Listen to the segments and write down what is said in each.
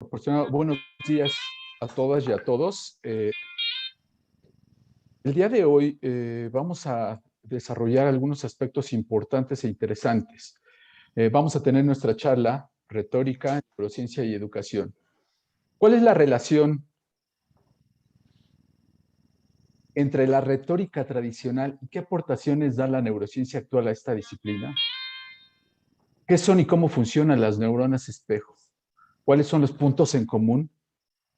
Buenos días a todas y a todos. El día de hoy vamos a desarrollar algunos aspectos importantes e interesantes. Vamos a tener nuestra charla retórica, neurociencia y educación. ¿Cuál es la relación entre la retórica tradicional y qué aportaciones da la neurociencia actual a esta disciplina? ¿Qué son y cómo funcionan las neuronas espejo? ¿Cuáles son los puntos en común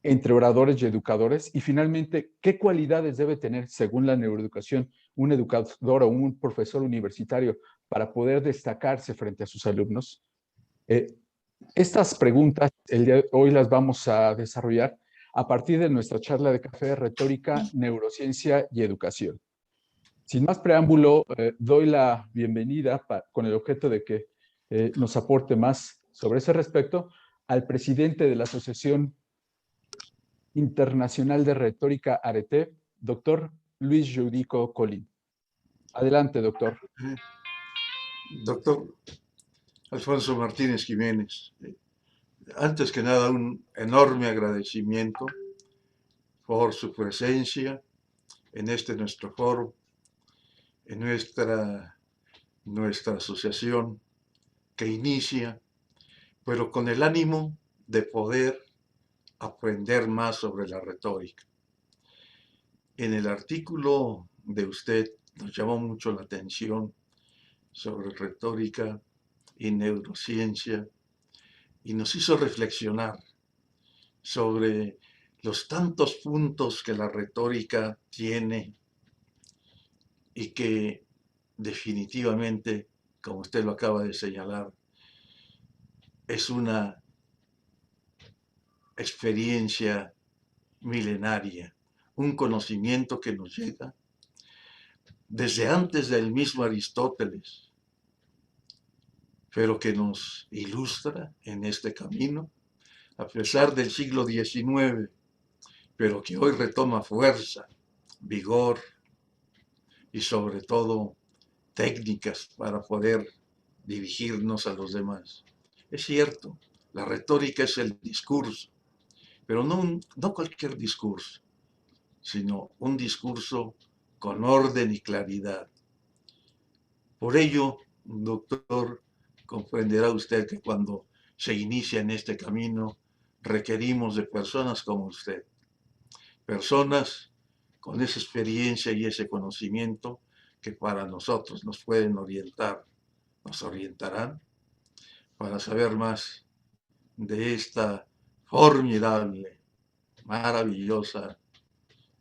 entre oradores y educadores? Y finalmente, ¿qué cualidades debe tener, según la neuroeducación, un educador o un profesor universitario para poder destacarse frente a sus alumnos? Estas preguntas el día de hoy las vamos a desarrollar a partir de nuestra charla de café de retórica, neurociencia y educación. Sin más preámbulo, doy la bienvenida con el objeto de que nos aporte más sobre ese respecto al presidente de la Asociación Internacional de Retórica Arete, doctor Luis Judico Colín. Adelante, doctor. Doctor Alfonso Martínez Jiménez, antes que nada un enorme agradecimiento por su presencia en este nuestro foro, en nuestra asociación que inicia, pero con el ánimo de poder aprender más sobre la retórica. En el artículo de usted nos llamó mucho la atención sobre retórica y neurociencia y nos hizo reflexionar sobre los tantos puntos que la retórica tiene y que definitivamente, como usted lo acaba de señalar, es una experiencia milenaria, un conocimiento que nos llega desde antes del mismo Aristóteles, pero que nos ilustra en este camino, a pesar del siglo XIX, pero que hoy retoma fuerza, vigor y sobre todo técnicas para poder dirigirnos a los demás. Es cierto, la retórica es el discurso, pero no cualquier discurso, sino un discurso con orden y claridad. Por ello, doctor, comprenderá usted que cuando se inicia en este camino, requerimos de personas como usted, personas con esa experiencia y ese conocimiento que para nosotros nos pueden orientar, nos orientarán para saber más de esta formidable, maravillosa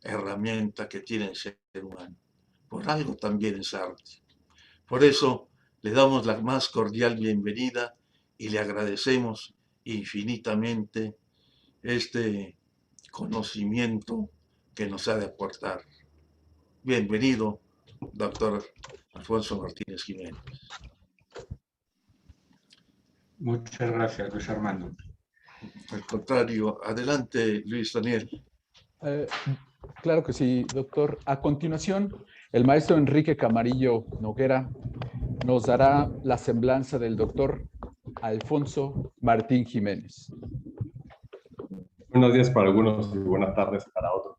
herramienta que tiene el ser humano. Por algo también es arte. Por eso le damos la más cordial bienvenida y le agradecemos infinitamente este conocimiento que nos ha de aportar. Bienvenido, doctor Alfonso Martínez Jiménez. Muchas gracias, Luis Armando. Al contrario, adelante, Luis Daniel. Claro que sí, doctor. A continuación, el maestro Enrique Camarillo Noguera nos dará la semblanza del doctor Alfonso Martín Jiménez. Buenos días para algunos y buenas tardes para otros.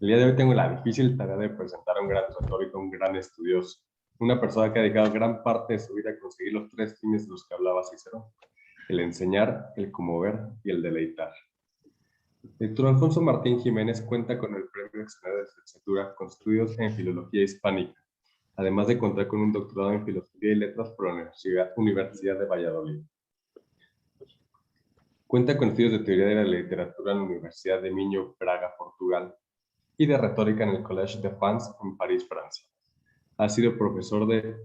El día de hoy tengo la difícil tarea de presentar a un gran retórico, un gran estudioso, una persona que ha dedicado gran parte de su vida a conseguir los tres fines de los que hablaba Cicerón: el enseñar, el conmover y el deleitar. El doctor Alfonso Martín Jiménez cuenta con el Premio Extraordinario de Licenciatura con estudios en Filología Hispánica, además de contar con un doctorado en Filosofía y Letras por la Universidad de Valladolid. Cuenta con estudios de Teoría de la Literatura en la Universidad de Minho, Praga, Portugal, y de Retórica en el Collège de France en París, Francia. Ha sido profesor de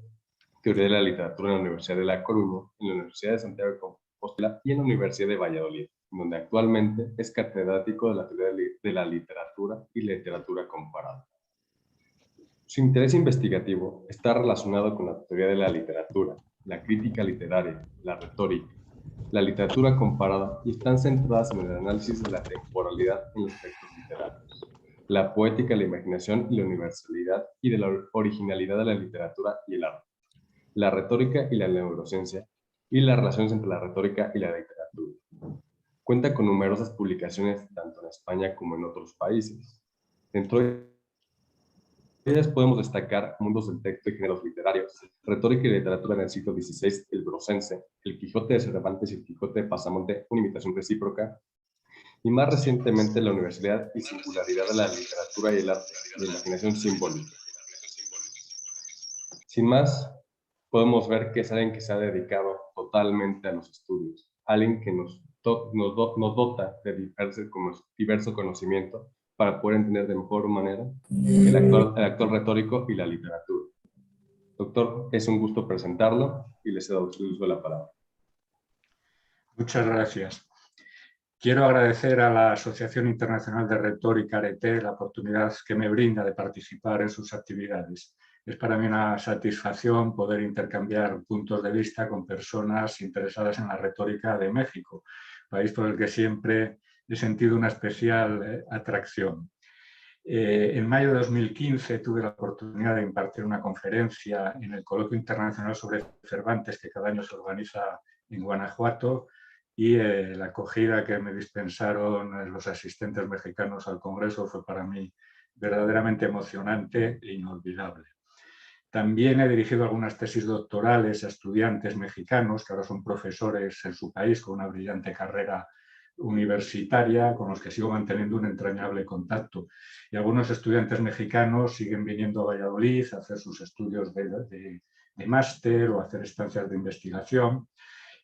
Teoría de la Literatura en la Universidad de La Coruña, en la Universidad de Santiago de Compostela y en la Universidad de Valladolid, donde actualmente es catedrático de la Teoría de la Literatura y Literatura Comparada. Su interés investigativo está relacionado con la teoría de la literatura, la crítica literaria, la retórica, la literatura comparada, y están centradas en el análisis de la temporalidad en los textos literarios, la poética, la imaginación y la universalidad y de la originalidad de la literatura y el arte, la retórica y la neurociencia, y las relaciones entre la retórica y la literatura. Cuenta con numerosas publicaciones tanto en España como en otros países. Dentro de ellas podemos destacar Mundos del Texto y Géneros Literarios, Retórica y Literatura en el siglo XVI, El Brocense, El Quijote de Cervantes y El Quijote de Pasamonte, una imitación recíproca, y más recientemente La Universalidad y Singularidad de la Literatura y el Arte, la imaginación simbólica. Sin más, podemos ver que es alguien que se ha dedicado totalmente a los estudios, alguien que nos dota de diverso conocimiento para poder entender de mejor manera el actual retórico y la literatura. Doctor, es un gusto presentarlo y le cedo el uso de la palabra. Muchas gracias. Quiero agradecer a la Asociación Internacional de Retórica Arete la oportunidad que me brinda de participar en sus actividades. Es para mí una satisfacción poder intercambiar puntos de vista con personas interesadas en la retórica de México, país por el que siempre he sentido una especial atracción. En mayo de 2015 tuve la oportunidad de impartir una conferencia en el Coloquio Internacional sobre Cervantes, que cada año se organiza en Guanajuato, y la acogida que me dispensaron los asistentes mexicanos al Congreso fue para mí verdaderamente emocionante e inolvidable. También he dirigido algunas tesis doctorales a estudiantes mexicanos que ahora son profesores en su país con una brillante carrera universitaria con los que sigo manteniendo un entrañable contacto. Y algunos estudiantes mexicanos siguen viniendo a Valladolid a hacer sus estudios de máster o a hacer estancias de investigación.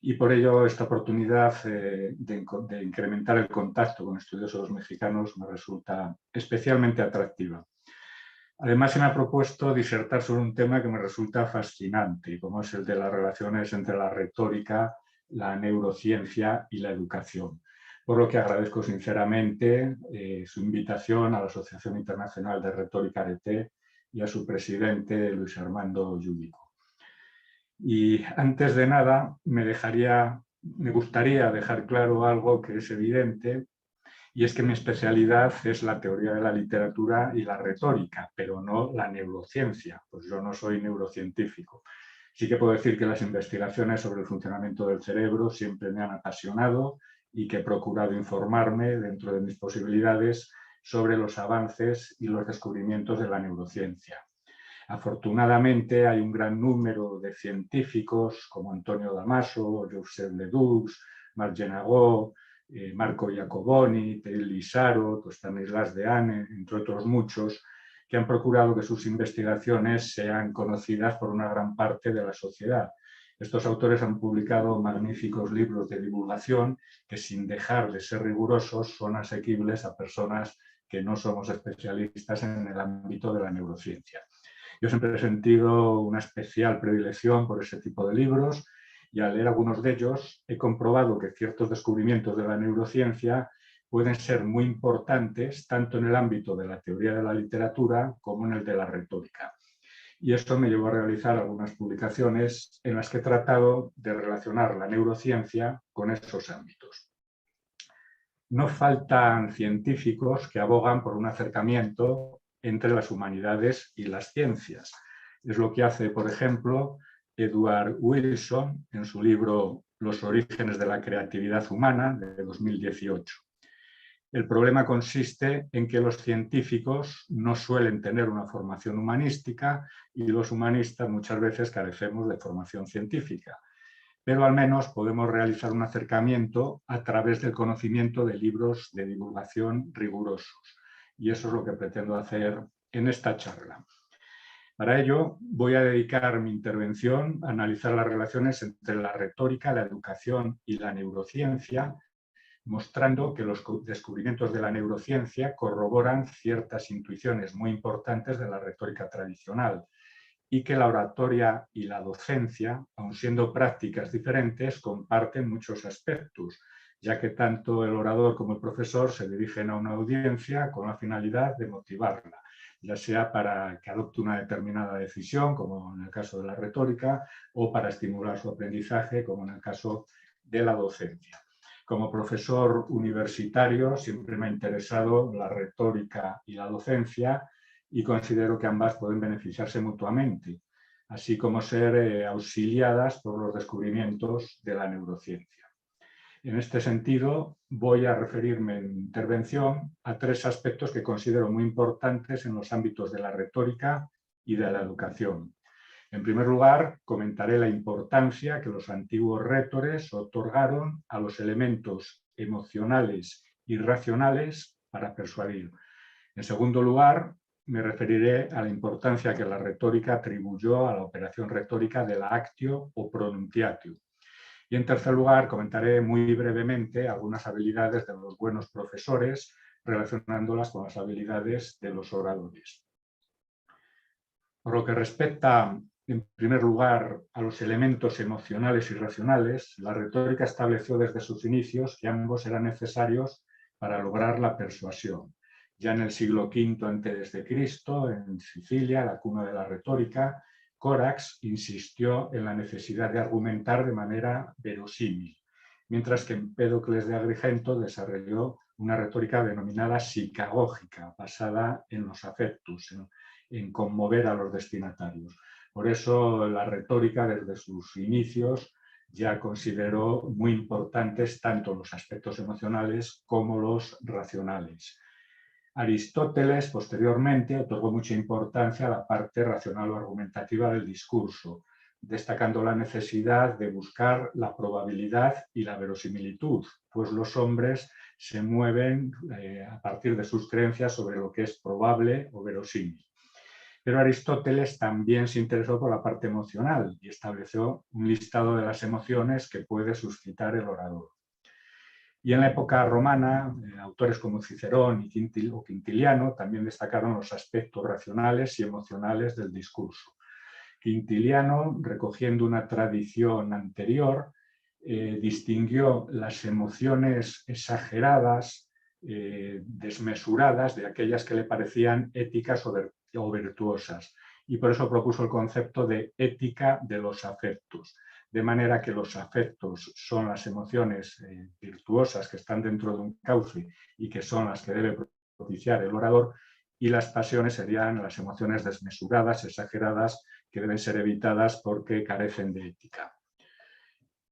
Y por ello esta oportunidad de incrementar el contacto con estudiosos mexicanos me resulta especialmente atractiva. Además, se me ha propuesto disertar sobre un tema que me resulta fascinante, como es el de las relaciones entre la retórica, la neurociencia y la educación. Por lo que agradezco sinceramente su invitación a la Asociación Internacional de Retórica Arete y a su presidente, Luis Armando Llúbico. Y antes de nada, me gustaría dejar claro algo que es evidente, y es que mi especialidad es la teoría de la literatura y la retórica, pero no la neurociencia, pues yo no soy neurocientífico. Sí que puedo decir que las investigaciones sobre el funcionamiento del cerebro siempre me han apasionado y que he procurado informarme dentro de mis posibilidades sobre los avances y los descubrimientos de la neurociencia. Afortunadamente hay un gran número de científicos como Antonio Damaso, Joseph Ledoux, Marc Genagot, Marco Iacoboni, Telly Sarot, Stanislas Dehaene, entre otros muchos, que han procurado que sus investigaciones sean conocidas por una gran parte de la sociedad. Estos autores han publicado magníficos libros de divulgación que, sin dejar de ser rigurosos, son asequibles a personas que no somos especialistas en el ámbito de la neurociencia. Yo siempre he sentido una especial predilección por ese tipo de libros y al leer algunos de ellos he comprobado que ciertos descubrimientos de la neurociencia pueden ser muy importantes tanto en el ámbito de la teoría de la literatura como en el de la retórica. Y esto me llevó a realizar algunas publicaciones en las que he tratado de relacionar la neurociencia con esos ámbitos. No faltan científicos que abogan por un acercamiento entre las humanidades y las ciencias. Es lo que hace, por ejemplo, Edward Wilson en su libro Los orígenes de la creatividad humana, de 2018. El problema consiste en que los científicos no suelen tener una formación humanística y los humanistas muchas veces carecemos de formación científica. Pero al menos podemos realizar un acercamiento a través del conocimiento de libros de divulgación rigurosos. Y eso es lo que pretendo hacer en esta charla. Para ello, voy a dedicar mi intervención a analizar las relaciones entre la retórica, la educación y la neurociencia, mostrando que los descubrimientos de la neurociencia corroboran ciertas intuiciones muy importantes de la retórica tradicional y que la oratoria y la docencia, aun siendo prácticas diferentes, comparten muchos aspectos, ya que tanto el orador como el profesor se dirigen a una audiencia con la finalidad de motivarla, ya sea para que adopte una determinada decisión, como en el caso de la retórica, o para estimular su aprendizaje, como en el caso de la docencia. Como profesor universitario siempre me ha interesado la retórica y la docencia y considero que ambas pueden beneficiarse mutuamente, así como ser auxiliadas por los descubrimientos de la neurociencia. En este sentido, voy a referirme en mi intervención a 3 aspectos que considero muy importantes en los ámbitos de la retórica y de la educación. En primer lugar, comentaré la importancia que los antiguos retores otorgaron a los elementos emocionales y racionales para persuadir. En segundo lugar, me referiré a la importancia que la retórica atribuyó a la operación retórica de la actio o pronunciatio. Y en tercer lugar, comentaré muy brevemente algunas habilidades de los buenos profesores, relacionándolas con las habilidades de los oradores. Por lo que respecta, en primer lugar, a los elementos emocionales y racionales, la retórica estableció desde sus inicios que ambos eran necesarios para lograr la persuasión. Ya en el siglo V a.C., en Sicilia, la cuna de la retórica, Corax insistió en la necesidad de argumentar de manera verosímil, mientras que Empédocles de Agrigento desarrolló una retórica denominada psicagógica, basada en los afectos, en conmover a los destinatarios. Por eso la retórica desde sus inicios ya consideró muy importantes tanto los aspectos emocionales como los racionales. Aristóteles posteriormente otorgó mucha importancia a la parte racional o argumentativa del discurso, destacando la necesidad de buscar la probabilidad y la verosimilitud, pues los hombres se mueven a partir de sus creencias sobre lo que es probable o verosímil. Pero Aristóteles también se interesó por la parte emocional y estableció un listado de las emociones que puede suscitar el orador. Y en la época romana, autores como Cicerón o Quintiliano también destacaron los aspectos racionales y emocionales del discurso. Quintiliano, recogiendo una tradición anterior, distinguió las emociones exageradas, desmesuradas, de aquellas que le parecían éticas o virtuosas. Y por eso propuso el concepto de ética de los afectos. De manera que los afectos son las emociones virtuosas que están dentro de un cauce y que son las que debe propiciar el orador, y las pasiones serían las emociones desmesuradas, exageradas, que deben ser evitadas porque carecen de ética.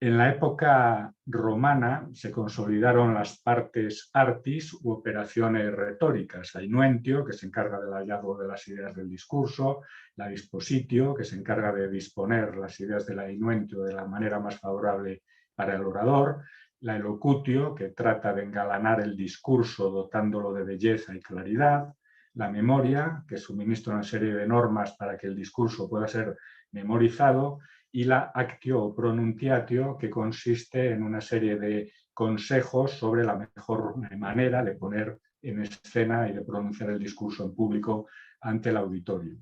En la época romana se consolidaron las partes artis u operaciones retóricas, la inuentio, que se encarga del hallazgo de las ideas del discurso, la dispositio, que se encarga de disponer las ideas de la inuentio de la manera más favorable para el orador, la elocutio, que trata de engalanar el discurso dotándolo de belleza y claridad, la memoria, que suministra una serie de normas para que el discurso pueda ser memorizado, y la actio o pronunciatio, que consiste en una serie de consejos sobre la mejor manera de poner en escena y de pronunciar el discurso en público ante el auditorio.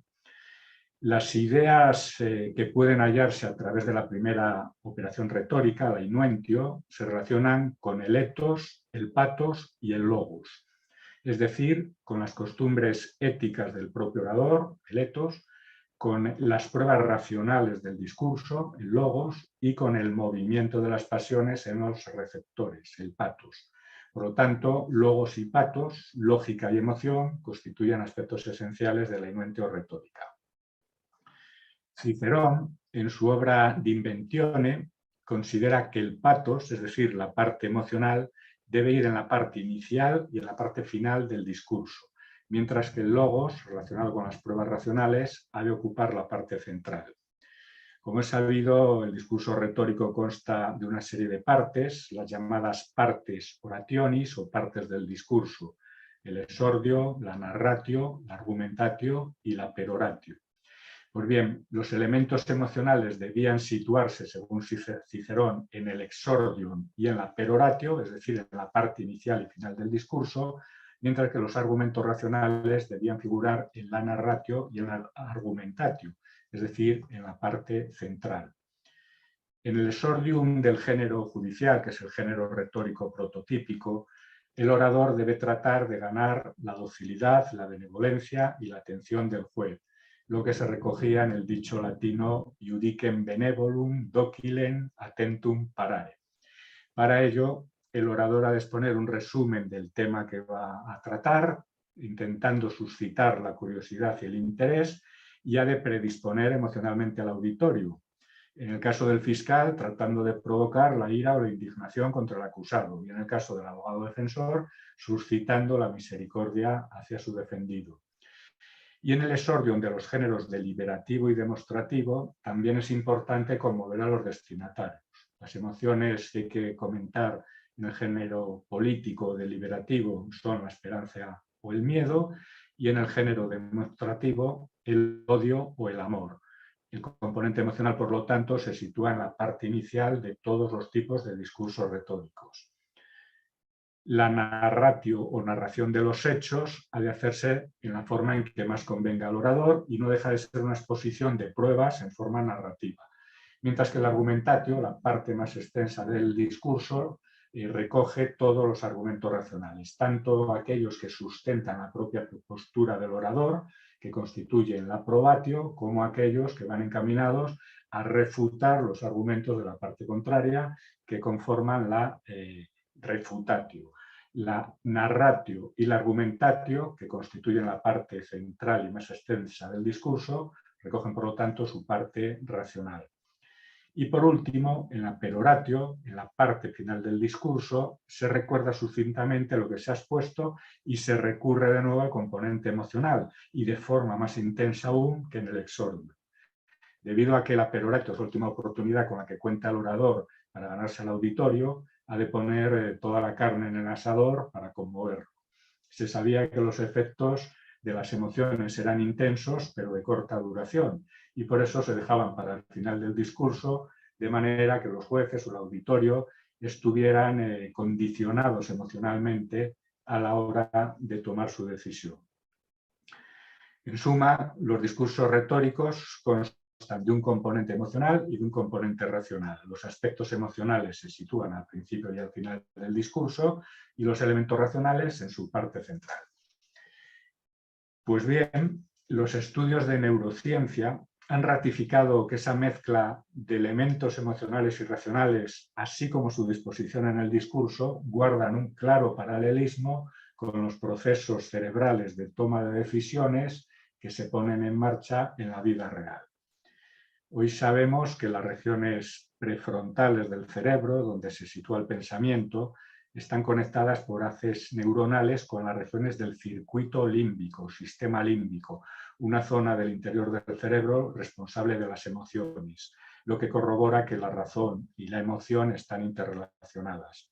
Las ideas que pueden hallarse a través de la primera operación retórica, la inuentio, se relacionan con el ethos, el pathos y el logos, es decir, con las costumbres éticas del propio orador, el ethos, con las pruebas racionales del discurso, el logos, y con el movimiento de las pasiones en los receptores, el pathos. Por lo tanto, logos y pathos, lógica y emoción, constituyen aspectos esenciales de la inuentio retórica. Cicerón, en su obra De Inventione, considera que el pathos, es decir, la parte emocional, debe ir en la parte inicial y en la parte final del discurso, mientras que el logos, relacionado con las pruebas racionales, ha de ocupar la parte central. Como es sabido, el discurso retórico consta de una serie de partes, las llamadas partes orationis o partes del discurso, el exordio, la narratio, la argumentatio y la peroratio. Pues bien, los elementos emocionales debían situarse, según Cicerón, en el exordium y en la peroratio, es decir, en la parte inicial y final del discurso, mientras que los argumentos racionales debían figurar en la narratio y en la argumentatio, es decir, en la parte central. En el exordium del género judicial, que es el género retórico prototípico, el orador debe tratar de ganar la docilidad, la benevolencia y la atención del juez, lo que se recogía en el dicho latino iudicem benevolum docilem attentum parare. Para ello, el orador ha de exponer un resumen del tema que va a tratar, intentando suscitar la curiosidad y el interés, y ha de predisponer emocionalmente al auditorio. En el caso del fiscal, tratando de provocar la ira o la indignación contra el acusado. Y en el caso del abogado defensor, suscitando la misericordia hacia su defendido. Y en el exordium de los géneros deliberativo y demostrativo, también es importante conmover a los destinatarios. Las emociones que hay que comentar en el género político o deliberativo son la esperanza o el miedo, y en el género demostrativo, el odio o el amor. El componente emocional, por lo tanto, se sitúa en la parte inicial de todos los tipos de discursos retóricos. La narratio o narración de los hechos ha de hacerse en la forma en que más convenga al orador y no deja de ser una exposición de pruebas en forma narrativa. Mientras que el argumentatio, la parte más extensa del discurso, recoge todos los argumentos racionales, tanto aquellos que sustentan la propia postura del orador, que constituyen la probatio, como aquellos que van encaminados a refutar los argumentos de la parte contraria, que conforman la refutatio. La narratio y la argumentatio, que constituyen la parte central y más extensa del discurso, recogen por lo tanto su parte racional. Y por último, en la peroratio, en la parte final del discurso, se recuerda sucintamente lo que se ha expuesto y se recurre de nuevo al componente emocional y de forma más intensa aún que en el exordio. Debido a que la peroratio es la última oportunidad con la que cuenta el orador para ganarse al auditorio, ha de poner toda la carne en el asador para conmoverlo. Se sabía que los efectos de las emociones eran intensos, pero de corta duración, y por eso se dejaban para el final del discurso, de manera que los jueces o el auditorio estuvieran condicionados emocionalmente a la hora de tomar su decisión. En suma, los discursos retóricos constan de un componente emocional y de un componente racional. Los aspectos emocionales se sitúan al principio y al final del discurso y los elementos racionales en su parte central. Pues bien, los estudios de neurociencia han ratificado que esa mezcla de elementos emocionales y racionales, así como su disposición en el discurso, guardan un claro paralelismo con los procesos cerebrales de toma de decisiones que se ponen en marcha en la vida real. Hoy sabemos que las regiones prefrontales del cerebro, donde se sitúa el pensamiento, están conectadas por haces neuronales con las regiones del circuito límbico, sistema límbico, una zona del interior del cerebro responsable de las emociones, lo que corrobora que la razón y la emoción están interrelacionadas.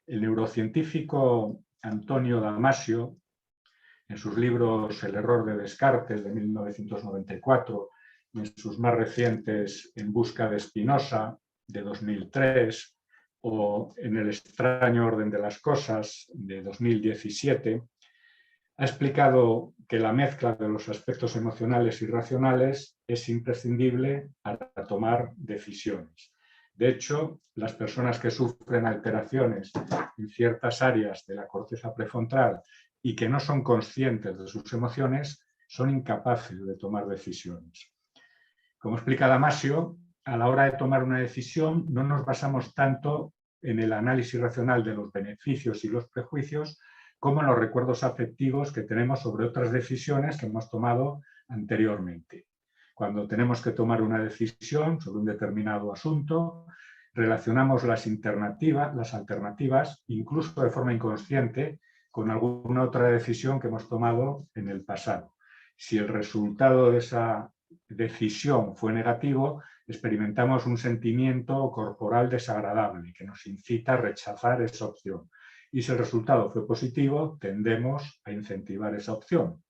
El neurocientífico Antonio Damasio, en sus libros El error de Descartes de 1994, y en sus más recientes En busca de Spinoza de 2003, o En el extraño orden de las cosas de 2017, ha explicado que la mezcla de los aspectos emocionales y racionales es imprescindible para tomar decisiones. De hecho, las personas que sufren alteraciones en ciertas áreas de la corteza prefrontal y que no son conscientes de sus emociones son incapaces de tomar decisiones. Como explica Damasio, a la hora de tomar una decisión no nos basamos tanto en el análisis racional de los beneficios y los prejuicios como en los recuerdos afectivos que tenemos sobre otras decisiones que hemos tomado anteriormente. Cuando tenemos que tomar una decisión sobre un determinado asunto, relacionamos las alternativas, incluso de forma inconsciente, con alguna otra decisión que hemos tomado en el pasado. Si el resultado de esa decisión fue negativo, experimentamos un sentimiento corporal desagradable que nos incita a rechazar esa opción. Y si el resultado fue positivo, tendemos a incentivar esa opción.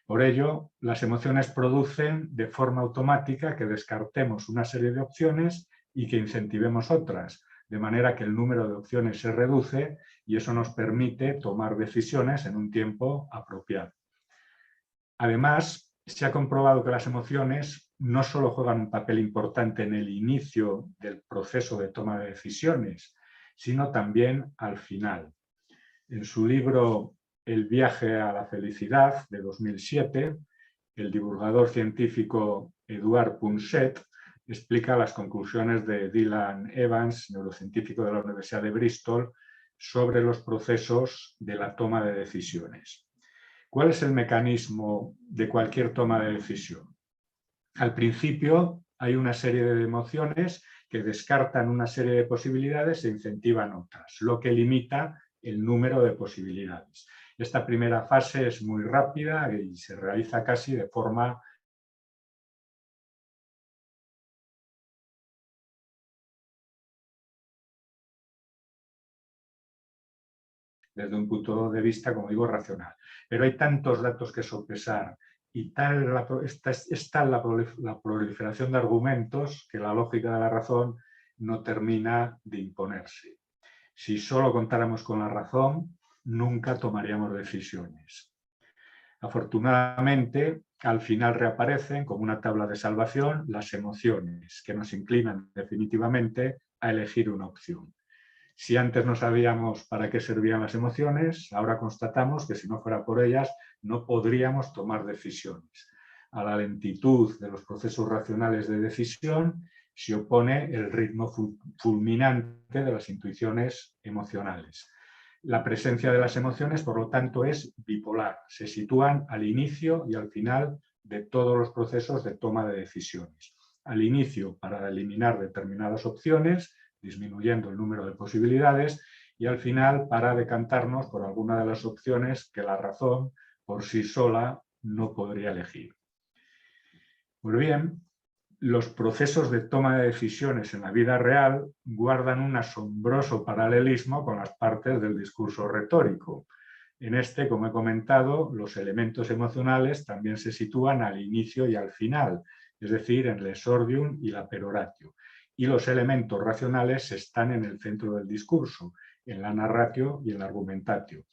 Por ello, las emociones producen de forma automática que descartemos una serie de opciones y que incentivemos otras, de manera que el número de opciones se reduce y eso nos permite tomar decisiones en un tiempo apropiado. Además, se ha comprobado que las emociones no solo juegan un papel importante en el inicio del proceso de toma de decisiones, sino también al final. En su libro El viaje a la felicidad, de 2007, el divulgador científico Eduard Punset explica las conclusiones de Dylan Evans, neurocientífico de la Universidad de Bristol, sobre los procesos de la toma de decisiones. ¿Cuál es el mecanismo de cualquier toma de decisión? Al principio hay una serie de emociones que descartan una serie de posibilidades e incentivan otras, lo que limita el número de posibilidades. Esta primera fase es muy rápida y se realiza casi de forma desde un punto de vista, como digo, racional. Pero hay tantos datos que sopesar y tal es tal la proliferación de argumentos que la lógica de la razón no termina de imponerse. Si solo contáramos con la razón, nunca tomaríamos decisiones. Afortunadamente, al final reaparecen como una tabla de salvación las emociones que nos inclinan definitivamente a elegir una opción. Si antes no sabíamos para qué servían las emociones, ahora constatamos que si no fuera por ellas no podríamos tomar decisiones. A la lentitud de los procesos racionales de decisión se opone el ritmo fulminante de las intuiciones emocionales. La presencia de las emociones, por lo tanto, es bipolar. Se sitúan al inicio y al final de todos los procesos de toma de decisiones. Al inicio, para eliminar determinadas opciones, disminuyendo el número de posibilidades, y al final para decantarnos por alguna de las opciones que la razón por sí sola no podría elegir. Pues bien, los procesos de toma de decisiones en la vida real guardan un asombroso paralelismo con las partes del discurso retórico. En este, como he comentado, los elementos emocionales también se sitúan al inicio y al final, es decir, en el exordium y la peroratio. Y los elementos racionales están en el centro del discurso, en la narratio y en la argumentatio.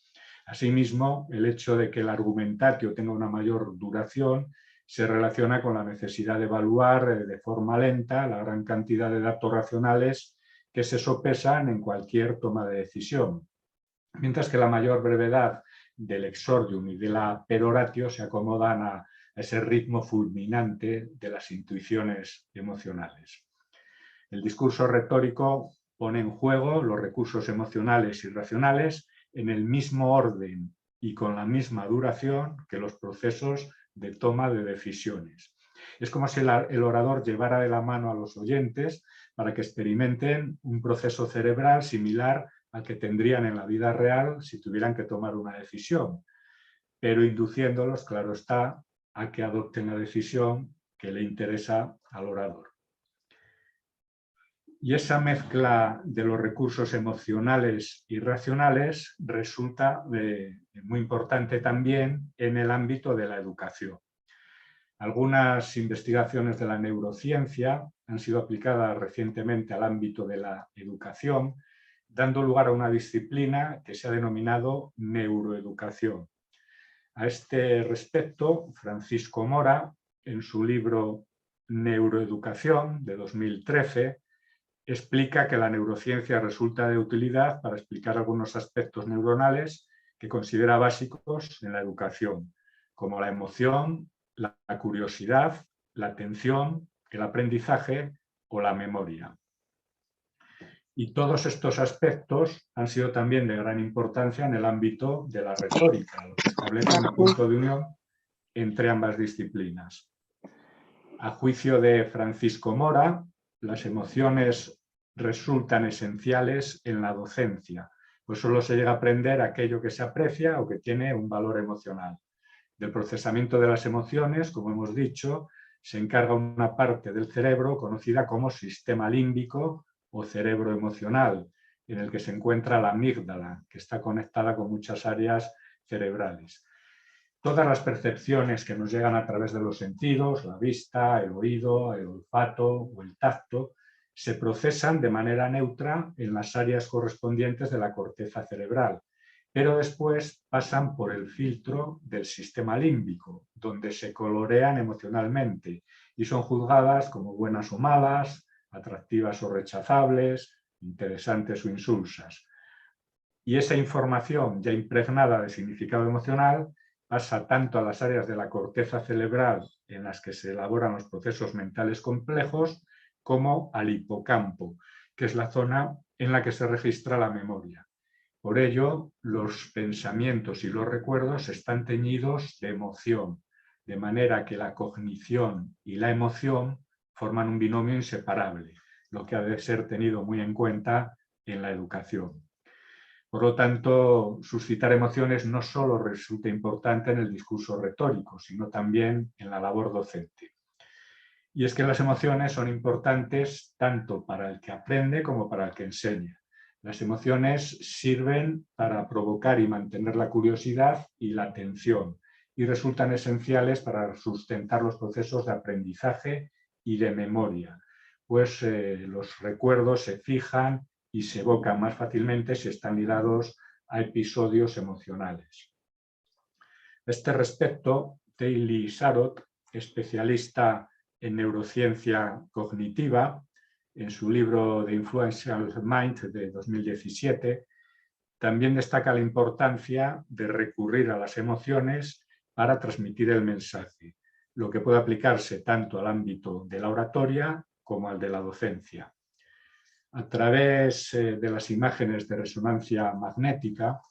Asimismo, el hecho de que el argumentatio tenga una mayor duración se relaciona con la necesidad de evaluar de forma lenta la gran cantidad de datos racionales que se sopesan en cualquier toma de decisión, mientras que la mayor brevedad del exordium y de la peroratio se acomodan a ese ritmo fulminante de las intuiciones emocionales. El discurso retórico pone en juego los recursos emocionales y racionales en el mismo orden y con la misma duración que los procesos de toma de decisiones. Es como si el orador llevara de la mano a los oyentes para que experimenten un proceso cerebral similar al que tendrían en la vida real si tuvieran que tomar una decisión, pero induciéndolos, claro está, a que adopten la decisión que le interesa al orador. Y esa mezcla de los recursos emocionales y racionales resulta muy importante también en el ámbito de la educación. Algunas investigaciones de la neurociencia han sido aplicadas recientemente al ámbito de la educación, dando lugar a una disciplina que se ha denominado neuroeducación. A este respecto, Francisco Mora, en su libro Neuroeducación de 2013, explica que la neurociencia resulta de utilidad para explicar algunos aspectos neuronales que considera básicos en la educación, como la emoción, la curiosidad, la atención, el aprendizaje o la memoria. Y todos estos aspectos han sido también de gran importancia en el ámbito de la retórica, lo que establece un punto de unión entre ambas disciplinas. A juicio de Francisco Mora, las emociones resultan esenciales en la docencia, pues solo se llega a aprender aquello que se aprecia o que tiene un valor emocional. Del procesamiento de las emociones, como hemos dicho, se encarga una parte del cerebro conocida como sistema límbico o cerebro emocional, en el que se encuentra la amígdala, que está conectada con muchas áreas cerebrales. Todas las percepciones que nos llegan a través de los sentidos, la vista, el oído, el olfato o el tacto, se procesan de manera neutra en las áreas correspondientes de la corteza cerebral, pero después pasan por el filtro del sistema límbico, donde se colorean emocionalmente y son juzgadas como buenas o malas, atractivas o rechazables, interesantes o insulsas. Y esa información ya impregnada de significado emocional pasa tanto a las áreas de la corteza cerebral en las que se elaboran los procesos mentales complejos, como al hipocampo, que es la zona en la que se registra la memoria. Por ello, los pensamientos y los recuerdos están teñidos de emoción, de manera que la cognición y la emoción forman un binomio inseparable, lo que ha de ser tenido muy en cuenta en la educación. Por lo tanto, suscitar emociones no solo resulta importante en el discurso retórico, sino también en la labor docente. Y es que las emociones son importantes tanto para el que aprende como para el que enseña. Las emociones sirven para provocar y mantener la curiosidad y la atención, y resultan esenciales para sustentar los procesos de aprendizaje y de memoria, pues los recuerdos se fijan y se evocan más fácilmente si están ligados a episodios emocionales. A este respecto, Taylor Sarot, especialista en neurociencia cognitiva, en su libro The Influential Mind de 2017, también destaca la importancia de recurrir a las emociones para transmitir el mensaje, lo que puede aplicarse tanto al ámbito de la oratoria como al de la docencia. A través de las imágenes de resonancia magnética,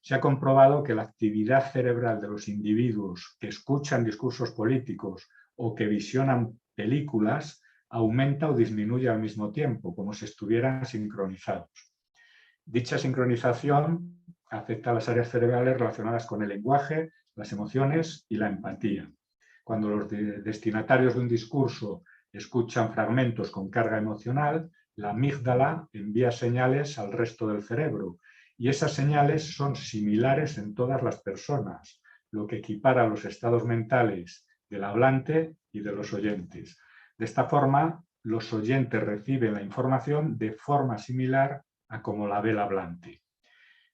se ha comprobado que la actividad cerebral de los individuos que escuchan discursos políticos o que visionan películas aumenta o disminuye al mismo tiempo, como si estuvieran sincronizados. Dicha sincronización afecta a las áreas cerebrales relacionadas con el lenguaje, las emociones y la empatía. Cuando los destinatarios de un discurso escuchan fragmentos con carga emocional, la amígdala envía señales al resto del cerebro y esas señales son similares en todas las personas, lo que equipara los estados mentales del hablante y de los oyentes. De esta forma, los oyentes reciben la información de forma similar a como la ve el hablante.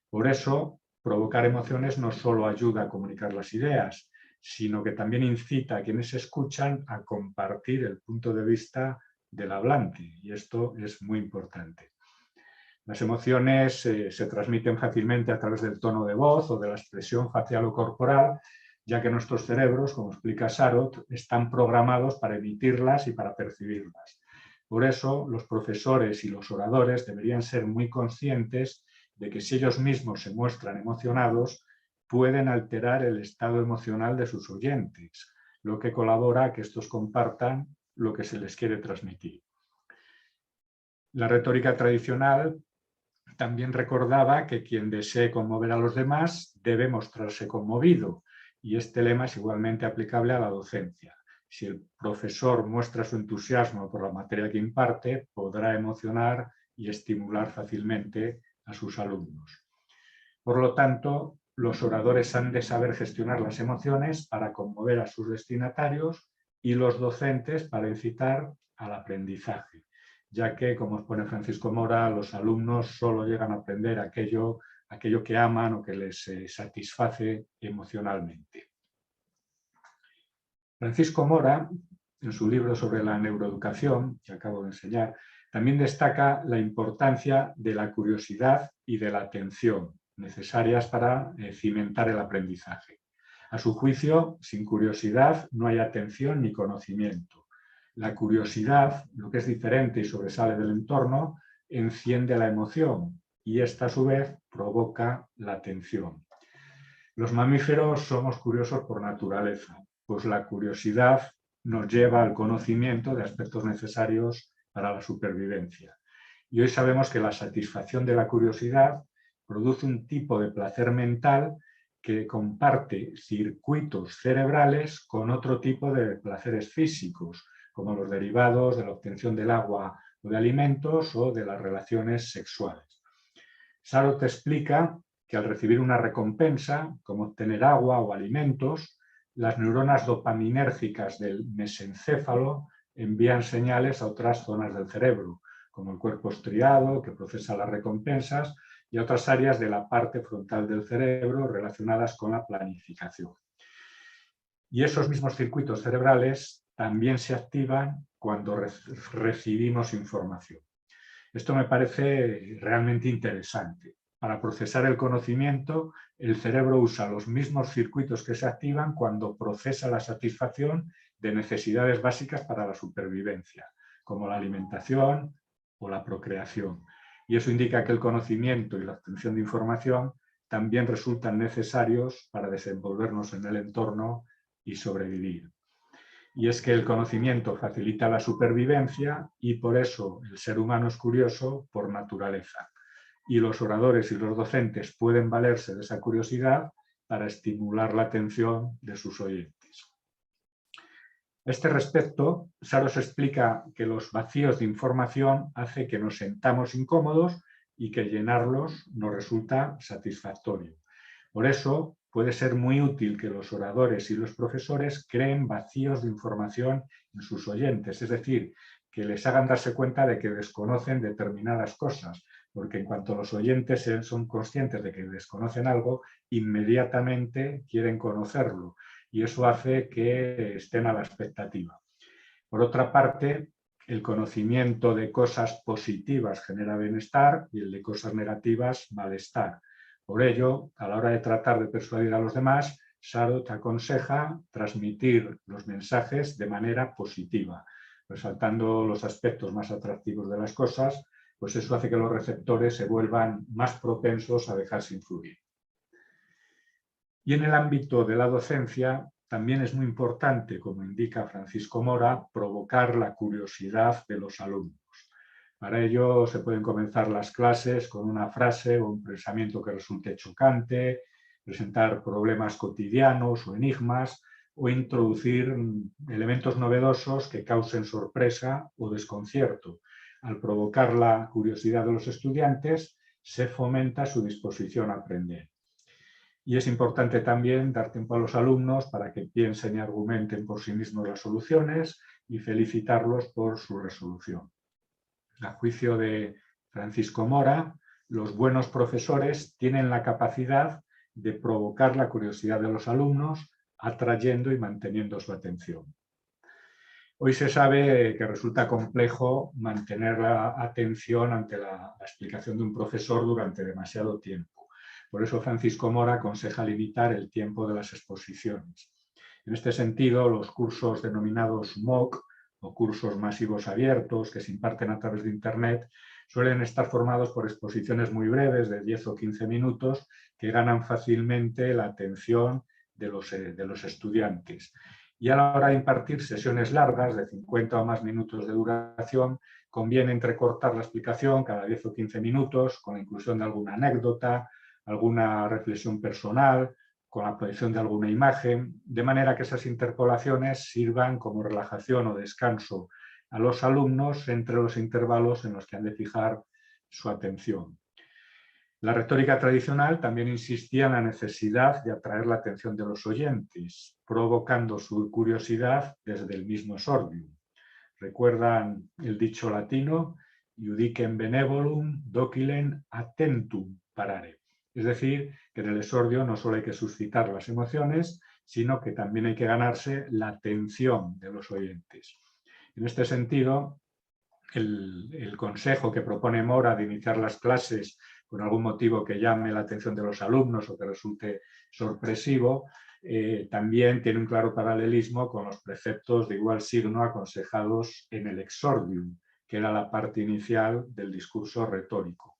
Por eso, provocar emociones no solo ayuda a comunicar las ideas, sino que también incita a quienes escuchan a compartir el punto de vista del hablante, y esto es muy importante. Las emociones se transmiten fácilmente a través del tono de voz o de la expresión facial o corporal, ya que nuestros cerebros, como explica Sarot, están programados para emitirlas y para percibirlas. Por eso, los profesores y los oradores deberían ser muy conscientes de que si ellos mismos se muestran emocionados, pueden alterar el estado emocional de sus oyentes, lo que colabora a que estos compartan lo que se les quiere transmitir. La retórica tradicional también recordaba que quien desee conmover a los demás debe mostrarse conmovido, y este lema es igualmente aplicable a la docencia. Si el profesor muestra su entusiasmo por la materia que imparte, podrá emocionar y estimular fácilmente a sus alumnos. Por lo tanto, los oradores han de saber gestionar las emociones para conmover a sus destinatarios y los docentes para incitar al aprendizaje, ya que, como expone Francisco Mora, los alumnos solo llegan a aprender aquello que aman o que les satisface emocionalmente. Francisco Mora, en su libro sobre la neuroeducación, que acabo de enseñar, también destaca la importancia de la curiosidad y de la atención, necesarias para cimentar el aprendizaje. A su juicio, sin curiosidad no hay atención ni conocimiento. La curiosidad, lo que es diferente y sobresale del entorno, enciende la emoción y esta a su vez provoca la atención. Los mamíferos somos curiosos por naturaleza, pues la curiosidad nos lleva al conocimiento de aspectos necesarios para la supervivencia. Y hoy sabemos que la satisfacción de la curiosidad produce un tipo de placer mental que comparte circuitos cerebrales con otro tipo de placeres físicos, como los derivados de la obtención del agua o de alimentos o de las relaciones sexuales. Sarot explica que al recibir una recompensa, como obtener agua o alimentos, las neuronas dopaminérgicas del mesencéfalo envían señales a otras zonas del cerebro, como el cuerpo estriado, que procesa las recompensas, y a otras áreas de la parte frontal del cerebro relacionadas con la planificación. Y esos mismos circuitos cerebrales también se activan cuando recibimos información. Esto me parece realmente interesante. Para procesar el conocimiento, el cerebro usa los mismos circuitos que se activan cuando procesa la satisfacción de necesidades básicas para la supervivencia, como la alimentación o la procreación. Y eso indica que el conocimiento y la obtención de información también resultan necesarios para desenvolvernos en el entorno y sobrevivir. y es que el conocimiento facilita la supervivencia y por eso el ser humano es curioso por naturaleza. Y los oradores y los docentes pueden valerse de esa curiosidad para estimular la atención de sus oyentes. A este respecto, Saros explica que los vacíos de información hacen que nos sentamos incómodos y que llenarlos nos resulta satisfactorio. Por eso, puede ser muy útil que los oradores y los profesores creen vacíos de información en sus oyentes, es decir, que les hagan darse cuenta de que desconocen determinadas cosas, porque en cuanto los oyentes son conscientes de que desconocen algo, inmediatamente quieren conocerlo y eso hace que estén a la expectativa. Por otra parte, el conocimiento de cosas positivas genera bienestar y el de cosas negativas malestar. Por ello, a la hora de tratar de persuadir a los demás, Sarot aconseja transmitir los mensajes de manera positiva, resaltando los aspectos más atractivos de las cosas, pues eso hace que los receptores se vuelvan más propensos a dejarse influir. Y en el ámbito de la docencia también es muy importante, como indica Francisco Mora, provocar la curiosidad de los alumnos. Para ello se pueden comenzar las clases con una frase o un pensamiento que resulte chocante, presentar problemas cotidianos o enigmas, o introducir elementos novedosos que causen sorpresa o desconcierto. Al provocar la curiosidad de los estudiantes, se fomenta su disposición a aprender. Y es importante también dar tiempo a los alumnos para que piensen y argumenten por sí mismos las soluciones y felicitarlos por su resolución. A juicio de Francisco Mora, los buenos profesores tienen la capacidad de provocar la curiosidad de los alumnos, atrayendo y manteniendo su atención. Hoy se sabe que resulta complejo mantener la atención ante la explicación de un profesor durante demasiado tiempo. Por eso Francisco Mora aconseja limitar el tiempo de las exposiciones. En este sentido, los cursos denominados MOOC, o cursos masivos abiertos que se imparten a través de Internet, suelen estar formados por exposiciones muy breves de 10 o 15 minutos que ganan fácilmente la atención de los estudiantes. Y a la hora de impartir sesiones largas de 50 o más minutos de duración, conviene entrecortar la explicación cada 10 o 15 minutos con la inclusión de alguna anécdota, alguna reflexión personal, con la proyección de alguna imagen, de manera que esas interpolaciones sirvan como relajación o descanso a los alumnos entre los intervalos en los que han de fijar su atención. La retórica tradicional también insistía en la necesidad de atraer la atención de los oyentes, provocando su curiosidad desde el mismo sordium. ¿Recuerdan el dicho latino? Iudicem benevolum docilem attentum parare. Es decir, que en el esordio no solo hay que suscitar las emociones, sino que también hay que ganarse la atención de los oyentes. En este sentido, el consejo que propone Mora de iniciar las clases con algún motivo que llame la atención de los alumnos o que resulte sorpresivo, también tiene un claro paralelismo con los preceptos de igual signo aconsejados en el exordium, que era la parte inicial del discurso retórico.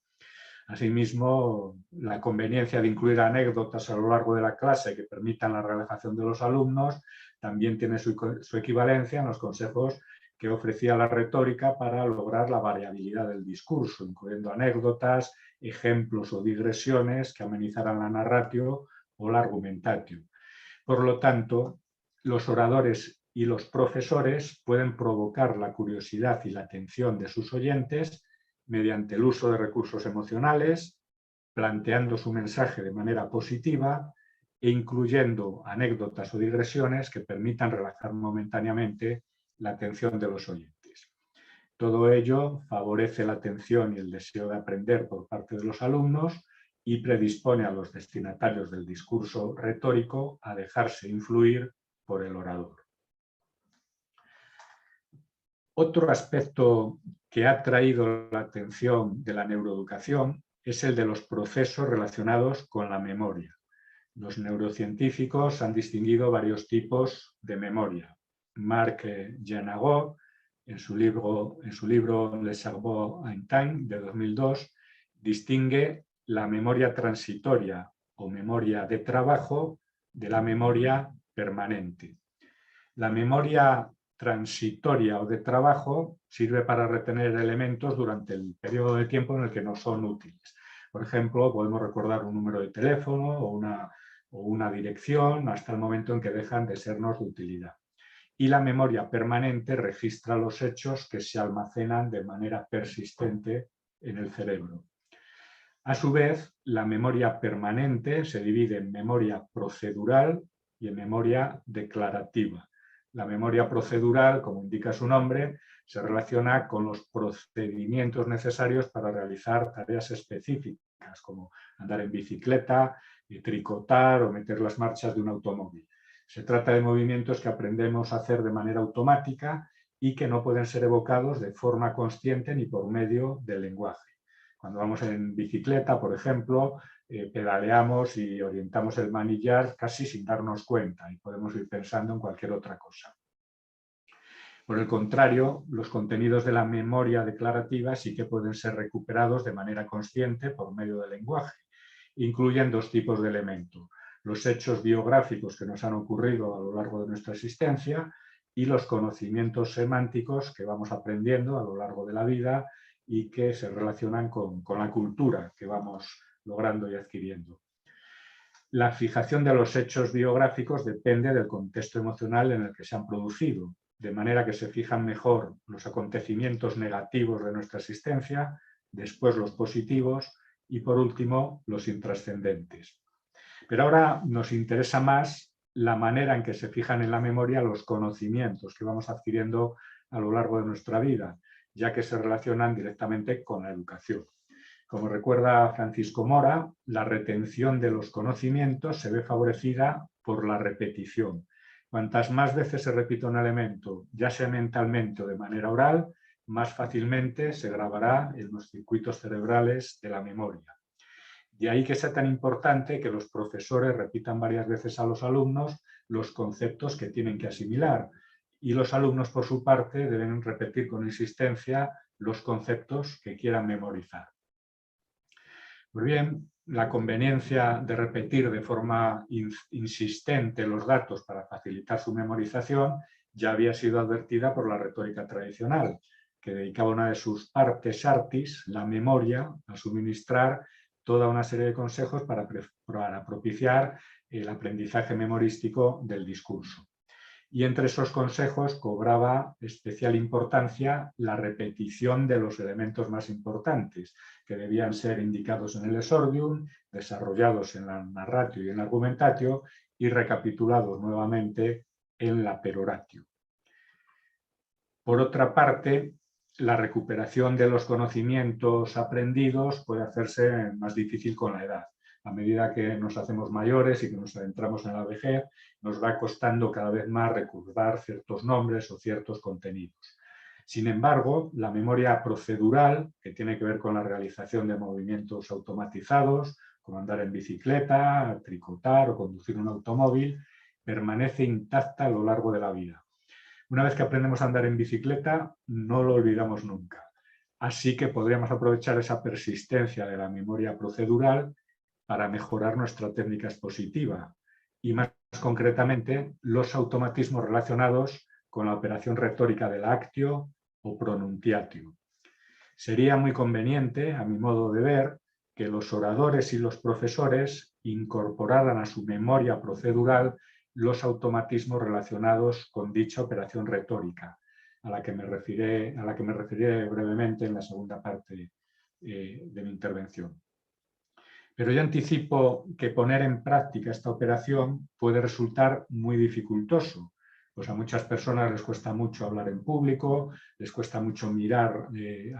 Asimismo, la conveniencia de incluir anécdotas a lo largo de la clase que permitan la relajación de los alumnos también tiene su equivalencia en los consejos que ofrecía la retórica para lograr la variabilidad del discurso, incluyendo anécdotas, ejemplos o digresiones que amenizaran la narratio o la argumentatio. Por lo tanto, los oradores y los profesores pueden provocar la curiosidad y la atención de sus oyentes mediante el uso de recursos emocionales, planteando su mensaje de manera positiva e incluyendo anécdotas o digresiones que permitan relajar momentáneamente la atención de los oyentes. Todo ello favorece la atención y el deseo de aprender por parte de los alumnos y predispone a los destinatarios del discurso retórico a dejarse influir por el orador. Otro aspecto que ha traído la atención de la neuroeducación es el de los procesos relacionados con la memoria. Los neurocientíficos han distinguido varios tipos de memoria. Marc Janagot, en su libro Le cerveau en temps, de 2002, distingue la memoria transitoria o memoria de trabajo de la memoria permanente. La memoria transitoria o de trabajo sirve para retener elementos durante el periodo de tiempo en el que no son útiles. Por ejemplo, podemos recordar un número de teléfono o una dirección hasta el momento en que dejan de sernos de utilidad. Y la memoria permanente registra los hechos que se almacenan de manera persistente en el cerebro. A su vez, la memoria permanente se divide en memoria procedural y en memoria declarativa. La memoria procedural, como indica su nombre, se relaciona con los procedimientos necesarios para realizar tareas específicas, como andar en bicicleta, tricotar o meter las marchas de un automóvil. Se trata de movimientos que aprendemos a hacer de manera automática y que no pueden ser evocados de forma consciente ni por medio del lenguaje. Cuando vamos en bicicleta, por ejemplo, pedaleamos y orientamos el manillar casi sin darnos cuenta y podemos ir pensando en cualquier otra cosa. Por el contrario, los contenidos de la memoria declarativa sí que pueden ser recuperados de manera consciente por medio del lenguaje. Incluyen dos tipos de elementos: los hechos biográficos que nos han ocurrido a lo largo de nuestra existencia y los conocimientos semánticos que vamos aprendiendo a lo largo de la vida y que se relacionan con la cultura que vamos logrando y adquiriendo. La fijación de los hechos biográficos depende del contexto emocional en el que se han producido, de manera que se fijan mejor los acontecimientos negativos de nuestra existencia, después los positivos y por último los intrascendentes. Pero ahora nos interesa más la manera en que se fijan en la memoria los conocimientos que vamos adquiriendo a lo largo de nuestra vida, ya que se relacionan directamente con la educación. Como recuerda Francisco Mora, la retención de los conocimientos se ve favorecida por la repetición. Cuantas más veces se repite un elemento, ya sea mentalmente o de manera oral, más fácilmente se grabará en los circuitos cerebrales de la memoria. De ahí que sea tan importante que los profesores repitan varias veces a los alumnos los conceptos que tienen que asimilar, y los alumnos, por su parte, deben repetir con insistencia los conceptos que quieran memorizar. Pues bien, la conveniencia de repetir de forma insistente los datos para facilitar su memorización ya había sido advertida por la retórica tradicional, que dedicaba una de sus partes artis, la memoria, a suministrar toda una serie de consejos para propiciar el aprendizaje memorístico del discurso. Y entre esos consejos cobraba especial importancia la repetición de los elementos más importantes, que debían ser indicados en el exordium, desarrollados en la narratio y en la argumentatio y recapitulados nuevamente en la peroratio. Por otra parte, la recuperación de los conocimientos aprendidos puede hacerse más difícil con la edad. A medida que nos hacemos mayores y que nos adentramos en la vejez, nos va costando cada vez más recordar ciertos nombres o ciertos contenidos. Sin embargo, la memoria procedural, que tiene que ver con la realización de movimientos automatizados, como andar en bicicleta, tricotar o conducir un automóvil, permanece intacta a lo largo de la vida. Una vez que aprendemos a andar en bicicleta, no lo olvidamos nunca. Así que podríamos aprovechar esa persistencia de la memoria procedural para mejorar nuestra técnica expositiva y, más concretamente, los automatismos relacionados con la operación retórica del actio o pronuntiatio. Sería muy conveniente, a mi modo de ver, que los oradores y los profesores incorporaran a su memoria procedural los automatismos relacionados con dicha operación retórica, a la que me referiré brevemente en la segunda parte de mi intervención. Pero yo anticipo que poner en práctica esta operación puede resultar muy dificultoso, pues a muchas personas les cuesta mucho hablar en público, les cuesta mucho mirar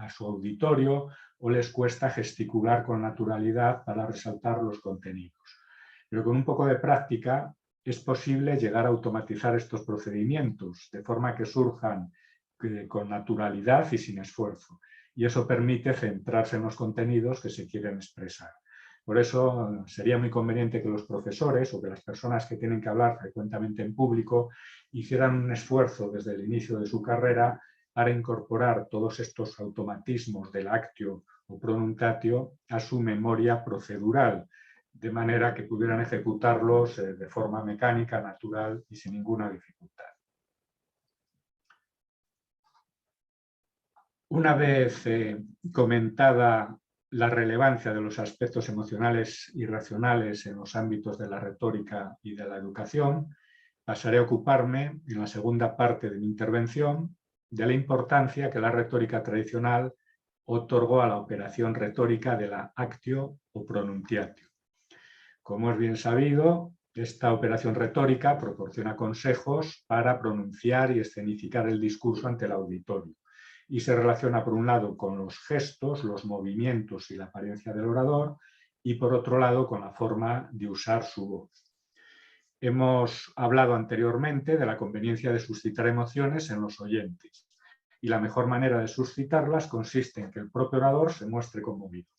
a su auditorio o les cuesta gesticular con naturalidad para resaltar los contenidos. Pero con un poco de práctica es posible llegar a automatizar estos procedimientos de forma que surjan con naturalidad y sin esfuerzo. Y eso permite centrarse en los contenidos que se quieren expresar. Por eso sería muy conveniente que los profesores o que las personas que tienen que hablar frecuentemente en público hicieran un esfuerzo desde el inicio de su carrera para incorporar todos estos automatismos del actio o pronuntatio a su memoria procedural, de manera que pudieran ejecutarlos de forma mecánica, natural y sin ninguna dificultad. Una vez comentada la relevancia de los aspectos emocionales y racionales en los ámbitos de la retórica y de la educación, pasaré a ocuparme, en la segunda parte de mi intervención, de la importancia que la retórica tradicional otorgó a la operación retórica de la actio o pronunciatio. Como es bien sabido, esta operación retórica proporciona consejos para pronunciar y escenificar el discurso ante el auditorio y se relaciona por un lado con los gestos, los movimientos y la apariencia del orador y por otro lado con la forma de usar su voz. Hemos hablado anteriormente de la conveniencia de suscitar emociones en los oyentes y la mejor manera de suscitarlas consiste en que el propio orador se muestre conmovido.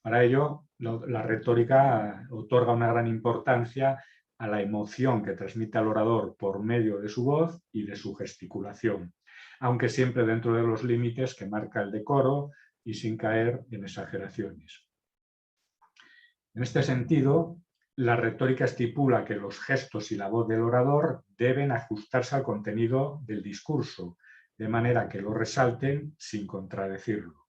Para ello, la retórica otorga una gran importancia a la emoción que transmite al orador por medio de su voz y de su gesticulación, aunque siempre dentro de los límites que marca el decoro y sin caer en exageraciones. En este sentido, la retórica estipula que los gestos y la voz del orador deben ajustarse al contenido del discurso, de manera que lo resalten sin contradecirlo.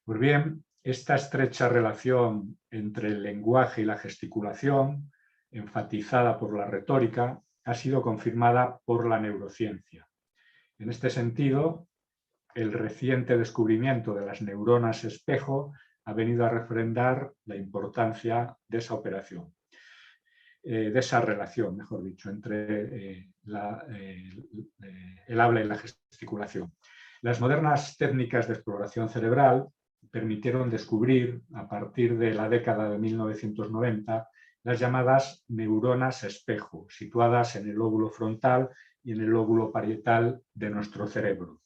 Pues bien, esta estrecha relación entre el lenguaje y la gesticulación, enfatizada por la retórica, ha sido confirmada por la neurociencia. En este sentido, el reciente descubrimiento de las neuronas espejo ha venido a refrendar la importancia de esa operación, de esa relación, mejor dicho, entre el habla y la gesticulación. Las modernas técnicas de exploración cerebral permitieron descubrir, a partir de la década de 1990, las llamadas neuronas espejo, situadas en el lóbulo frontal y en el lóbulo parietal de nuestro cerebro.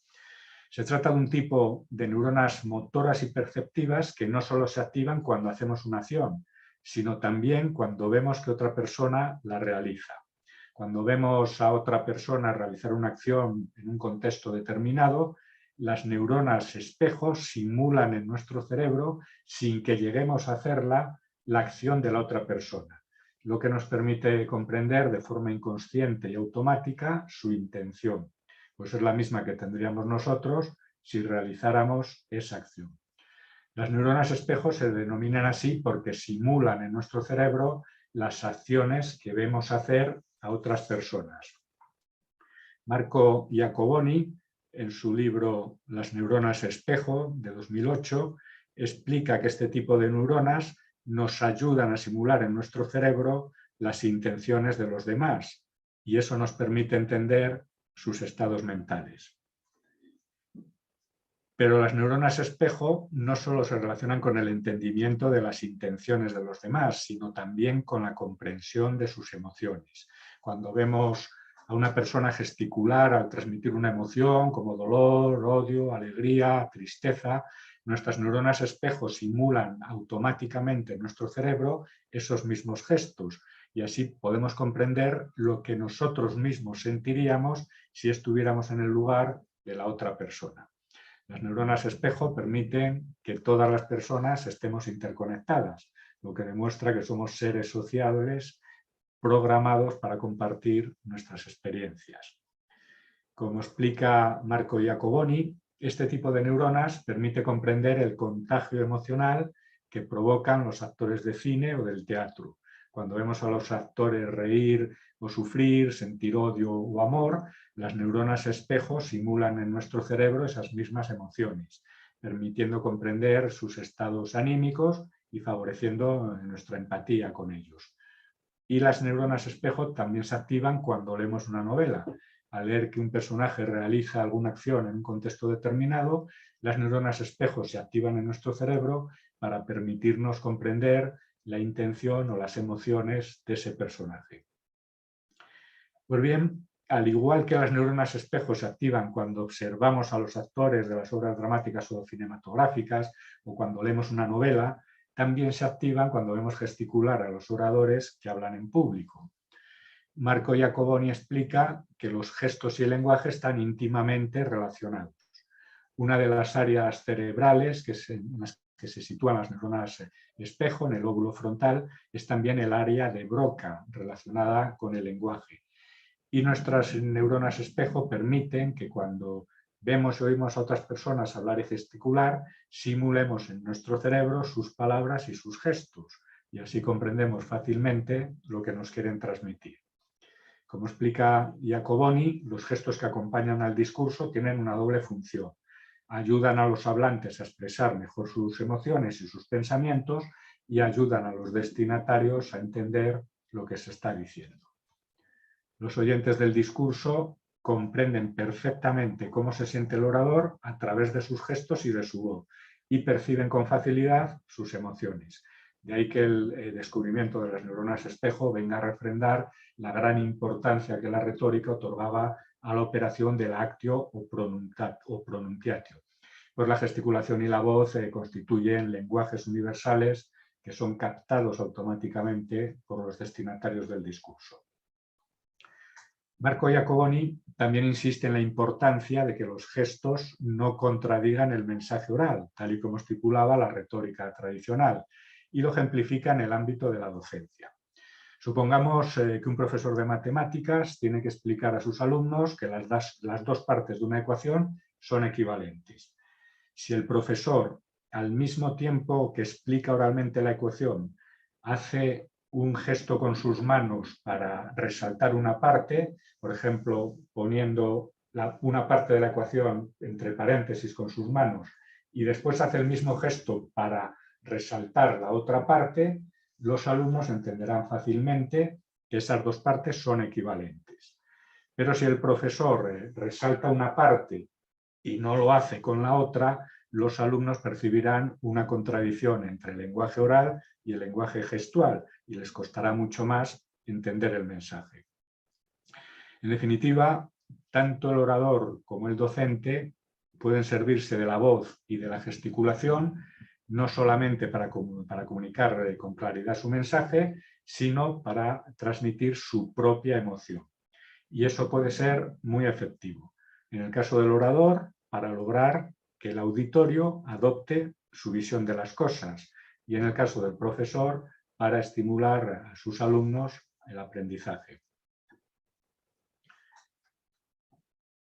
Se trata de un tipo de neuronas motoras y perceptivas que no solo se activan cuando hacemos una acción, sino también cuando vemos que otra persona la realiza. Cuando vemos a otra persona realizar una acción en un contexto determinado, las neuronas espejos simulan en nuestro cerebro, sin que lleguemos a hacerla, la acción de la otra persona, lo que nos permite comprender de forma inconsciente y automática su intención. Pues es la misma que tendríamos nosotros si realizáramos esa acción. Las neuronas espejo se denominan así porque simulan en nuestro cerebro las acciones que vemos hacer a otras personas. Marco Iacoboni, en su libro Las neuronas espejo, de 2008, explica que este tipo de neuronas nos ayudan a simular en nuestro cerebro las intenciones de los demás y eso nos permite entender sus estados mentales. Pero las neuronas espejo no solo se relacionan con el entendimiento de las intenciones de los demás, sino también con la comprensión de sus emociones. Cuando vemos a una persona gesticular al transmitir una emoción como dolor, odio, alegría, tristeza, nuestras neuronas espejo simulan automáticamente en nuestro cerebro esos mismos gestos y así podemos comprender lo que nosotros mismos sentiríamos si estuviéramos en el lugar de la otra persona. Las neuronas espejo permiten que todas las personas estemos interconectadas, lo que demuestra que somos seres sociables programados para compartir nuestras experiencias. Como explica Marco Iacoboni, este tipo de neuronas permite comprender el contagio emocional que provocan los actores de cine o del teatro. Cuando vemos a los actores reír o sufrir, sentir odio o amor, las neuronas espejo simulan en nuestro cerebro esas mismas emociones, permitiendo comprender sus estados anímicos y favoreciendo nuestra empatía con ellos. Y las neuronas espejo también se activan cuando leemos una novela. Al leer que un personaje realiza alguna acción en un contexto determinado, las neuronas espejo se activan en nuestro cerebro para permitirnos comprender la intención o las emociones de ese personaje. Pues bien, al igual que las neuronas espejo se activan cuando observamos a los actores de las obras dramáticas o cinematográficas o cuando leemos una novela, también se activan cuando vemos gesticular a los oradores que hablan en público. Marco Iacoboni explica que los gestos y el lenguaje están íntimamente relacionados. Una de las áreas cerebrales que se sitúan las neuronas espejo, en el lóbulo frontal, es también el área de Broca, relacionada con el lenguaje. Y nuestras neuronas espejo permiten que cuando vemos y oímos a otras personas hablar y gesticular, simulemos en nuestro cerebro sus palabras y sus gestos, y así comprendemos fácilmente lo que nos quieren transmitir. Como explica Jacoboni, los gestos que acompañan al discurso tienen una doble función. Ayudan a los hablantes a expresar mejor sus emociones y sus pensamientos y ayudan a los destinatarios a entender lo que se está diciendo. Los oyentes del discurso comprenden perfectamente cómo se siente el orador a través de sus gestos y de su voz y perciben con facilidad sus emociones. De ahí que el descubrimiento de las neuronas espejo venga a refrendar la gran importancia que la retórica otorgaba a la operación del actio o pronunciatio. Pues la gesticulación y la voz constituyen lenguajes universales que son captados automáticamente por los destinatarios del discurso. Marco Jacoboni también insiste en la importancia de que los gestos no contradigan el mensaje oral, tal y como estipulaba la retórica tradicional, y lo ejemplifica en el ámbito de la docencia. Supongamos que un profesor de matemáticas tiene que explicar a sus alumnos que las dos partes de una ecuación son equivalentes. Si el profesor, al mismo tiempo que explica oralmente la ecuación, hace un gesto con sus manos para resaltar una parte, por ejemplo, poniendo una parte de la ecuación entre paréntesis con sus manos, y después hace el mismo gesto para resaltar la otra parte, los alumnos entenderán fácilmente que esas dos partes son equivalentes. Pero si el profesor resalta una parte y no lo hace con la otra, los alumnos percibirán una contradicción entre el lenguaje oral y el lenguaje gestual y les costará mucho más entender el mensaje. En definitiva, tanto el orador como el docente pueden servirse de la voz y de la gesticulación no solamente para comunicar con claridad su mensaje, sino para transmitir su propia emoción. Y eso puede ser muy efectivo. En el caso del orador, para lograr que el auditorio adopte su visión de las cosas, y en el caso del profesor, para estimular a sus alumnos el aprendizaje.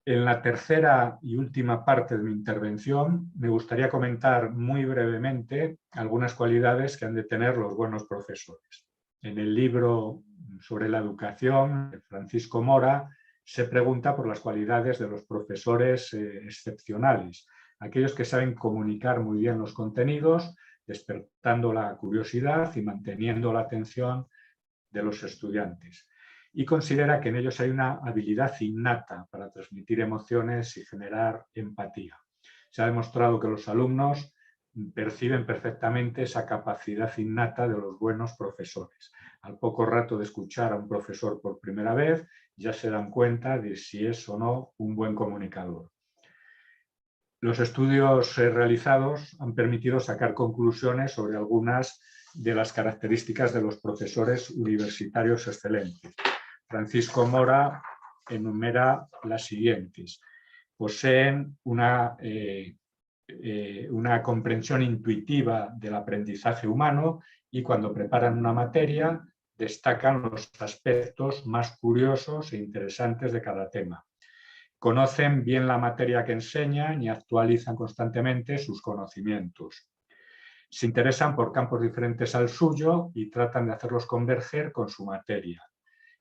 En la tercera y última parte de mi intervención me gustaría comentar muy brevemente algunas cualidades que han de tener los buenos profesores. En el libro sobre la educación de Francisco Mora se pregunta por las cualidades de los profesores excepcionales, aquellos que saben comunicar muy bien los contenidos, despertando la curiosidad y manteniendo la atención de los estudiantes. Y considera que en ellos hay una habilidad innata para transmitir emociones y generar empatía. Se ha demostrado que los alumnos perciben perfectamente esa capacidad innata de los buenos profesores. Al poco rato de escuchar a un profesor por primera vez, ya se dan cuenta de si es o no un buen comunicador. Los estudios realizados han permitido sacar conclusiones sobre algunas de las características de los profesores universitarios excelentes. Francisco Mora enumera las siguientes. Poseen una comprensión intuitiva del aprendizaje humano y cuando preparan una materia destacan los aspectos más curiosos e interesantes de cada tema. Conocen bien la materia que enseñan y actualizan constantemente sus conocimientos. Se interesan por campos diferentes al suyo y tratan de hacerlos converger con su materia.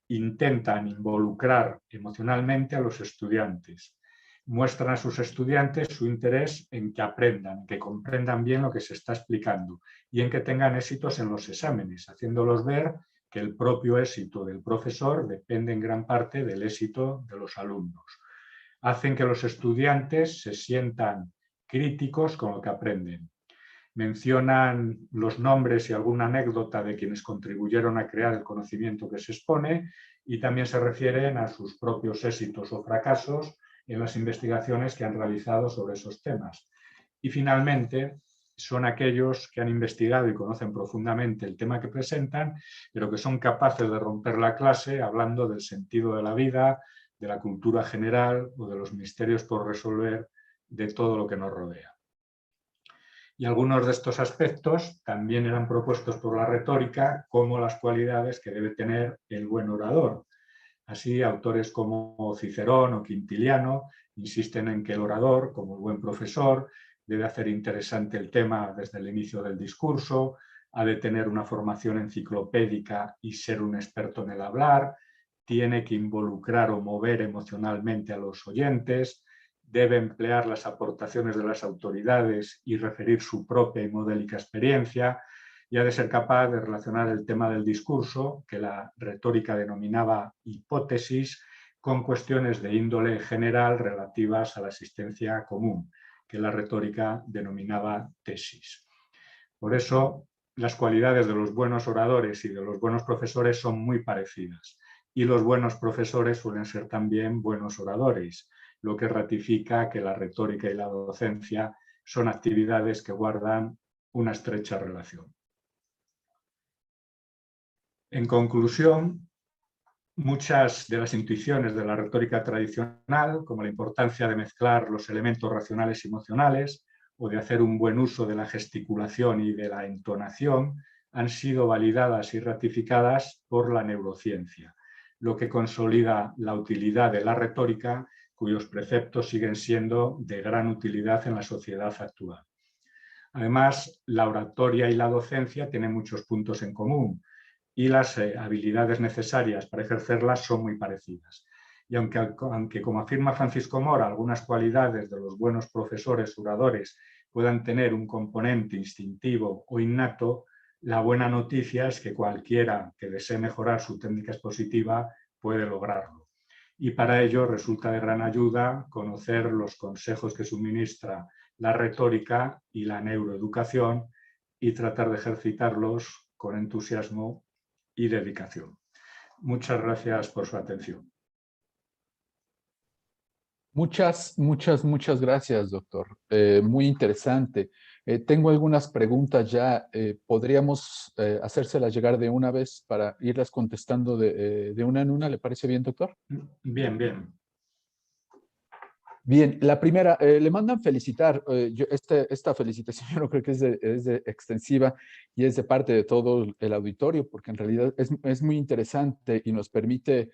Intentan involucrar emocionalmente a los estudiantes. Muestran a sus estudiantes su interés en que aprendan, que comprendan bien lo que se está explicando y en que tengan éxitos en los exámenes, haciéndolos ver que el propio éxito del profesor depende en gran parte del éxito de los alumnos. Hacen que los estudiantes se sientan críticos con lo que aprenden. Mencionan los nombres y alguna anécdota de quienes contribuyeron a crear el conocimiento que se expone y también se refieren a sus propios éxitos o fracasos en las investigaciones que han realizado sobre esos temas. Y finalmente, son aquellos que han investigado y conocen profundamente el tema que presentan, pero que son capaces de romper la clase hablando del sentido de la vida, de la cultura general o de los misterios por resolver de todo lo que nos rodea. Y algunos de estos aspectos también eran propuestos por la retórica como las cualidades que debe tener el buen orador. Así, autores como Cicerón o Quintiliano insisten en que el orador, como el buen profesor, debe hacer interesante el tema desde el inicio del discurso, ha de tener una formación enciclopédica y ser un experto en el hablar, tiene que involucrar o mover emocionalmente a los oyentes, debe emplear las aportaciones de las autoridades y referir su propia y modélica experiencia, y ha de ser capaz de relacionar el tema del discurso, que la retórica denominaba hipótesis, con cuestiones de índole general relativas a la existencia común, que la retórica denominaba tesis. Por eso, las cualidades de los buenos oradores y de los buenos profesores son muy parecidas, y los buenos profesores suelen ser también buenos oradores, lo que ratifica que la retórica y la docencia son actividades que guardan una estrecha relación. En conclusión, muchas de las intuiciones de la retórica tradicional, como la importancia de mezclar los elementos racionales y emocionales, o de hacer un buen uso de la gesticulación y de la entonación, han sido validadas y ratificadas por la neurociencia, lo que consolida la utilidad de la retórica, cuyos preceptos siguen siendo de gran utilidad en la sociedad actual. Además, la oratoria y la docencia tienen muchos puntos en común, y las habilidades necesarias para ejercerlas son muy parecidas. Y aunque, como afirma Francisco Mora, algunas cualidades de los buenos profesores oradores puedan tener un componente instintivo o innato, la buena noticia es que cualquiera que desee mejorar su técnica expositiva puede lograrlo. Y para ello resulta de gran ayuda conocer los consejos que suministra la retórica y la neuroeducación y tratar de ejercitarlos con entusiasmo y dedicación. Muchas gracias por su atención. Muchas gracias, doctor. Muy interesante. Tengo algunas preguntas ya. ¿Podríamos hacérselas llegar de una vez para irlas contestando de una en una? ¿Le parece bien, doctor? Bien, bien. Bien, la primera, le mandan felicitar. Esta felicitación yo no creo que es de extensiva y es de parte de todo el auditorio, porque en realidad es muy interesante y nos permite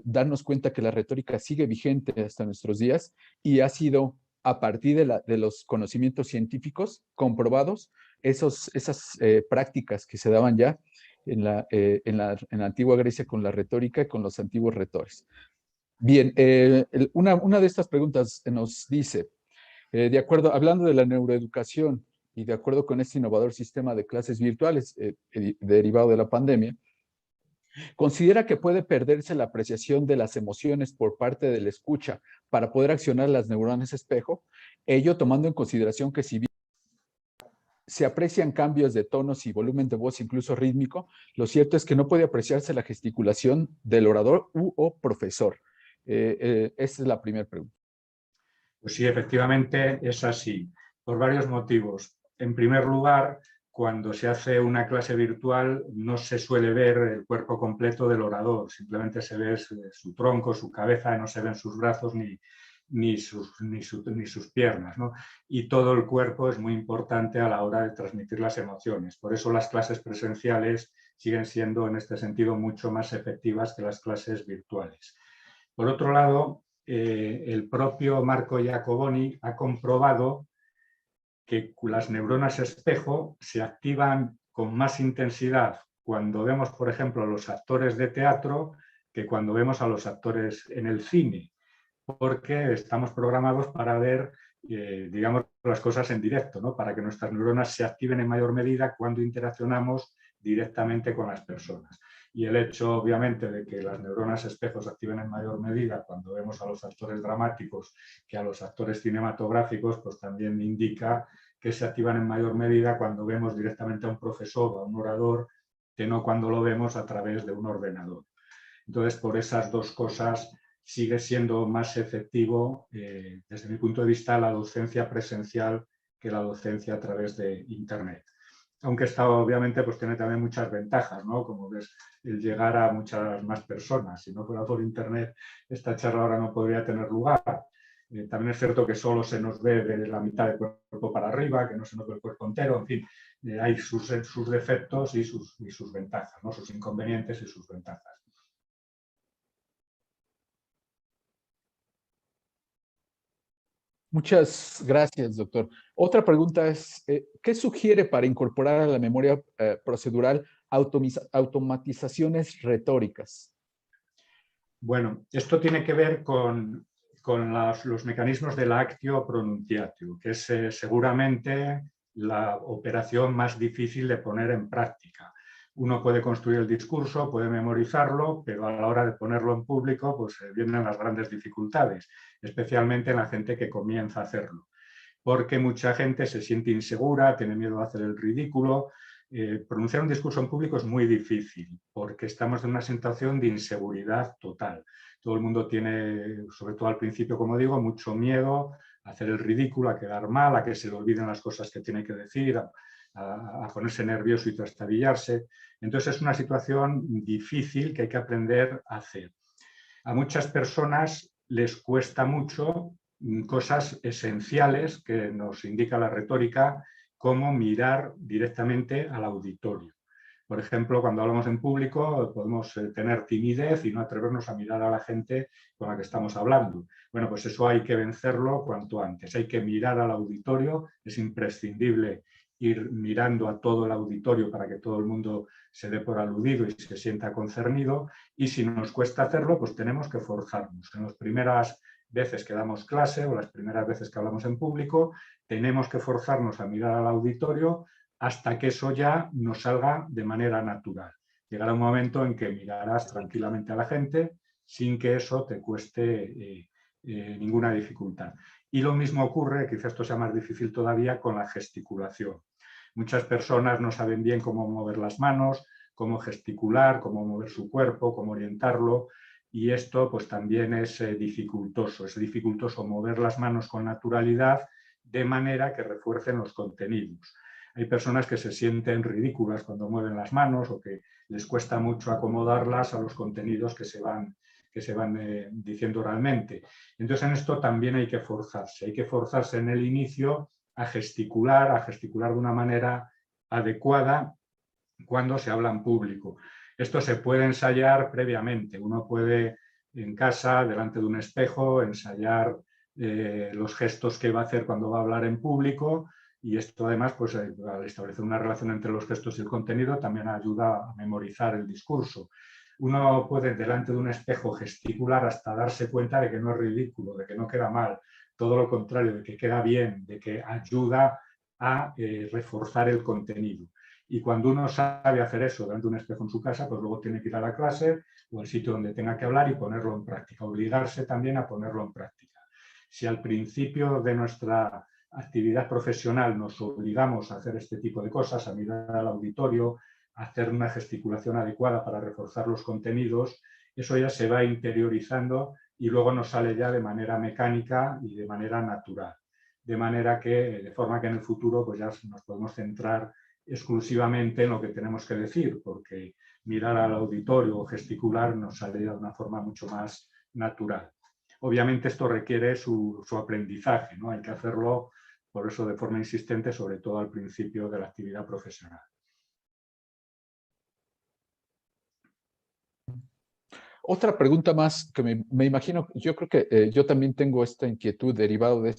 darnos cuenta que la retórica sigue vigente hasta nuestros días y ha sido a partir de los conocimientos científicos comprobados, esas prácticas que se daban ya en la antigua Grecia con la retórica y con los antiguos retores. Bien, una de estas preguntas nos dice, hablando de la neuroeducación y de acuerdo con este innovador sistema de clases virtuales derivado de la pandemia, ¿considera que puede perderse la apreciación de las emociones por parte del escucha para poder accionar las neuronas espejo? Ello tomando en consideración que si bien se aprecian cambios de tonos y volumen de voz, incluso rítmico, lo cierto es que no puede apreciarse la gesticulación del orador o profesor. Esa es la primera pregunta. Pues sí, efectivamente es así, por varios motivos. En primer lugar, cuando se hace una clase virtual no se suele ver el cuerpo completo del orador, simplemente se ve su tronco, su cabeza, no se ven sus brazos ni sus piernas, ¿no? Y todo el cuerpo es muy importante a la hora de transmitir las emociones. Por eso las clases presenciales siguen siendo en este sentido mucho más efectivas que las clases virtuales. Por otro lado, el propio Marco Iacoboni ha comprobado que las neuronas espejo se activan con más intensidad cuando vemos, por ejemplo, a los actores de teatro que cuando vemos a los actores en el cine, porque estamos programados para ver, digamos, las cosas en directo, ¿no? Para que nuestras neuronas se activen en mayor medida cuando interaccionamos directamente con las personas. Y el hecho, obviamente, de que las neuronas espejos se activen en mayor medida cuando vemos a los actores dramáticos que a los actores cinematográficos, pues también indica que se activan en mayor medida cuando vemos directamente a un profesor o a un orador que no cuando lo vemos a través de un ordenador. Entonces, por esas dos cosas sigue siendo más efectivo, desde mi punto de vista, la docencia presencial que la docencia a través de Internet. Aunque esta obviamente pues tiene también muchas ventajas, ¿no? Como ves, el llegar a muchas más personas. Si no fuera por Internet, esta charla ahora no podría tener lugar. También es cierto que solo se nos ve de la mitad del cuerpo para arriba, que no se nos ve el cuerpo entero, en fin, hay sus defectos y sus ventajas, ¿no? Sus inconvenientes y sus ventajas. Muchas gracias, doctor. Otra pregunta es, ¿qué sugiere para incorporar a la memoria procedural automatizaciones retóricas? Bueno, esto tiene que ver con los mecanismos de la actio pronunciatio, que es seguramente la operación más difícil de poner en práctica. Uno puede construir el discurso, puede memorizarlo, pero a la hora de ponerlo en público pues vienen las grandes dificultades, especialmente en la gente que comienza a hacerlo, porque mucha gente se siente insegura, tiene miedo de hacer el ridículo. Pronunciar un discurso en público es muy difícil porque estamos en una situación de inseguridad total. Todo el mundo tiene, sobre todo al principio, como digo, mucho miedo a hacer el ridículo, a quedar mal, a que se le olviden las cosas que tiene que decir, a ponerse nervioso y trastabillarse. Entonces es una situación difícil que hay que aprender a hacer. A muchas personas les cuesta mucho cosas esenciales que nos indica la retórica, como mirar directamente al auditorio. Por ejemplo, cuando hablamos en público podemos tener timidez y no atrevernos a mirar a la gente con la que estamos hablando. Bueno, pues eso hay que vencerlo cuanto antes. Hay que mirar al auditorio, es imprescindible ir mirando a todo el auditorio para que todo el mundo se dé por aludido y se sienta concernido, y si nos cuesta hacerlo, pues tenemos que forzarnos. En las primeras veces que damos clase o las primeras veces que hablamos en público, tenemos que forzarnos a mirar al auditorio hasta que eso ya nos salga de manera natural. Llegará un momento en que mirarás tranquilamente a la gente sin que eso te cueste ninguna dificultad. Y lo mismo ocurre, quizás esto sea más difícil todavía, con la gesticulación. Muchas personas no saben bien cómo mover las manos, cómo gesticular, cómo mover su cuerpo, cómo orientarlo, y esto pues también es dificultoso mover las manos con naturalidad de manera que refuercen los contenidos. Hay personas que se sienten ridículas cuando mueven las manos o que les cuesta mucho acomodarlas a los contenidos que se van diciendo oralmente. Entonces en esto también hay que forzarse en el inicio a gesticular de una manera adecuada cuando se habla en público. Esto se puede ensayar previamente. Uno puede en casa, delante de un espejo, ensayar los gestos que va a hacer cuando va a hablar en público, y esto además, pues, al establecer una relación entre los gestos y el contenido, también ayuda a memorizar el discurso. Uno puede delante de un espejo gesticular hasta darse cuenta de que no es ridículo, de que no queda mal, todo lo contrario, de que queda bien, de que ayuda a reforzar el contenido. Y cuando uno sabe hacer eso delante de un espejo en su casa, pues luego tiene que ir a la clase o al sitio donde tenga que hablar y ponerlo en práctica, obligarse también a ponerlo en práctica. Si al principio de nuestra actividad profesional nos obligamos a hacer este tipo de cosas, a mirar al auditorio, a hacer una gesticulación adecuada para reforzar los contenidos, eso ya se va interiorizando y luego nos sale ya de manera mecánica y de manera natural. De forma que en el futuro pues ya nos podemos centrar exclusivamente en lo que tenemos que decir, porque mirar al auditorio o gesticular nos sale de una forma mucho más natural. Obviamente esto requiere su aprendizaje, ¿no? Hay que hacerlo, por eso, de forma insistente, sobre todo al principio de la actividad profesional. Otra pregunta más que me imagino, yo creo que yo también tengo esta inquietud derivado de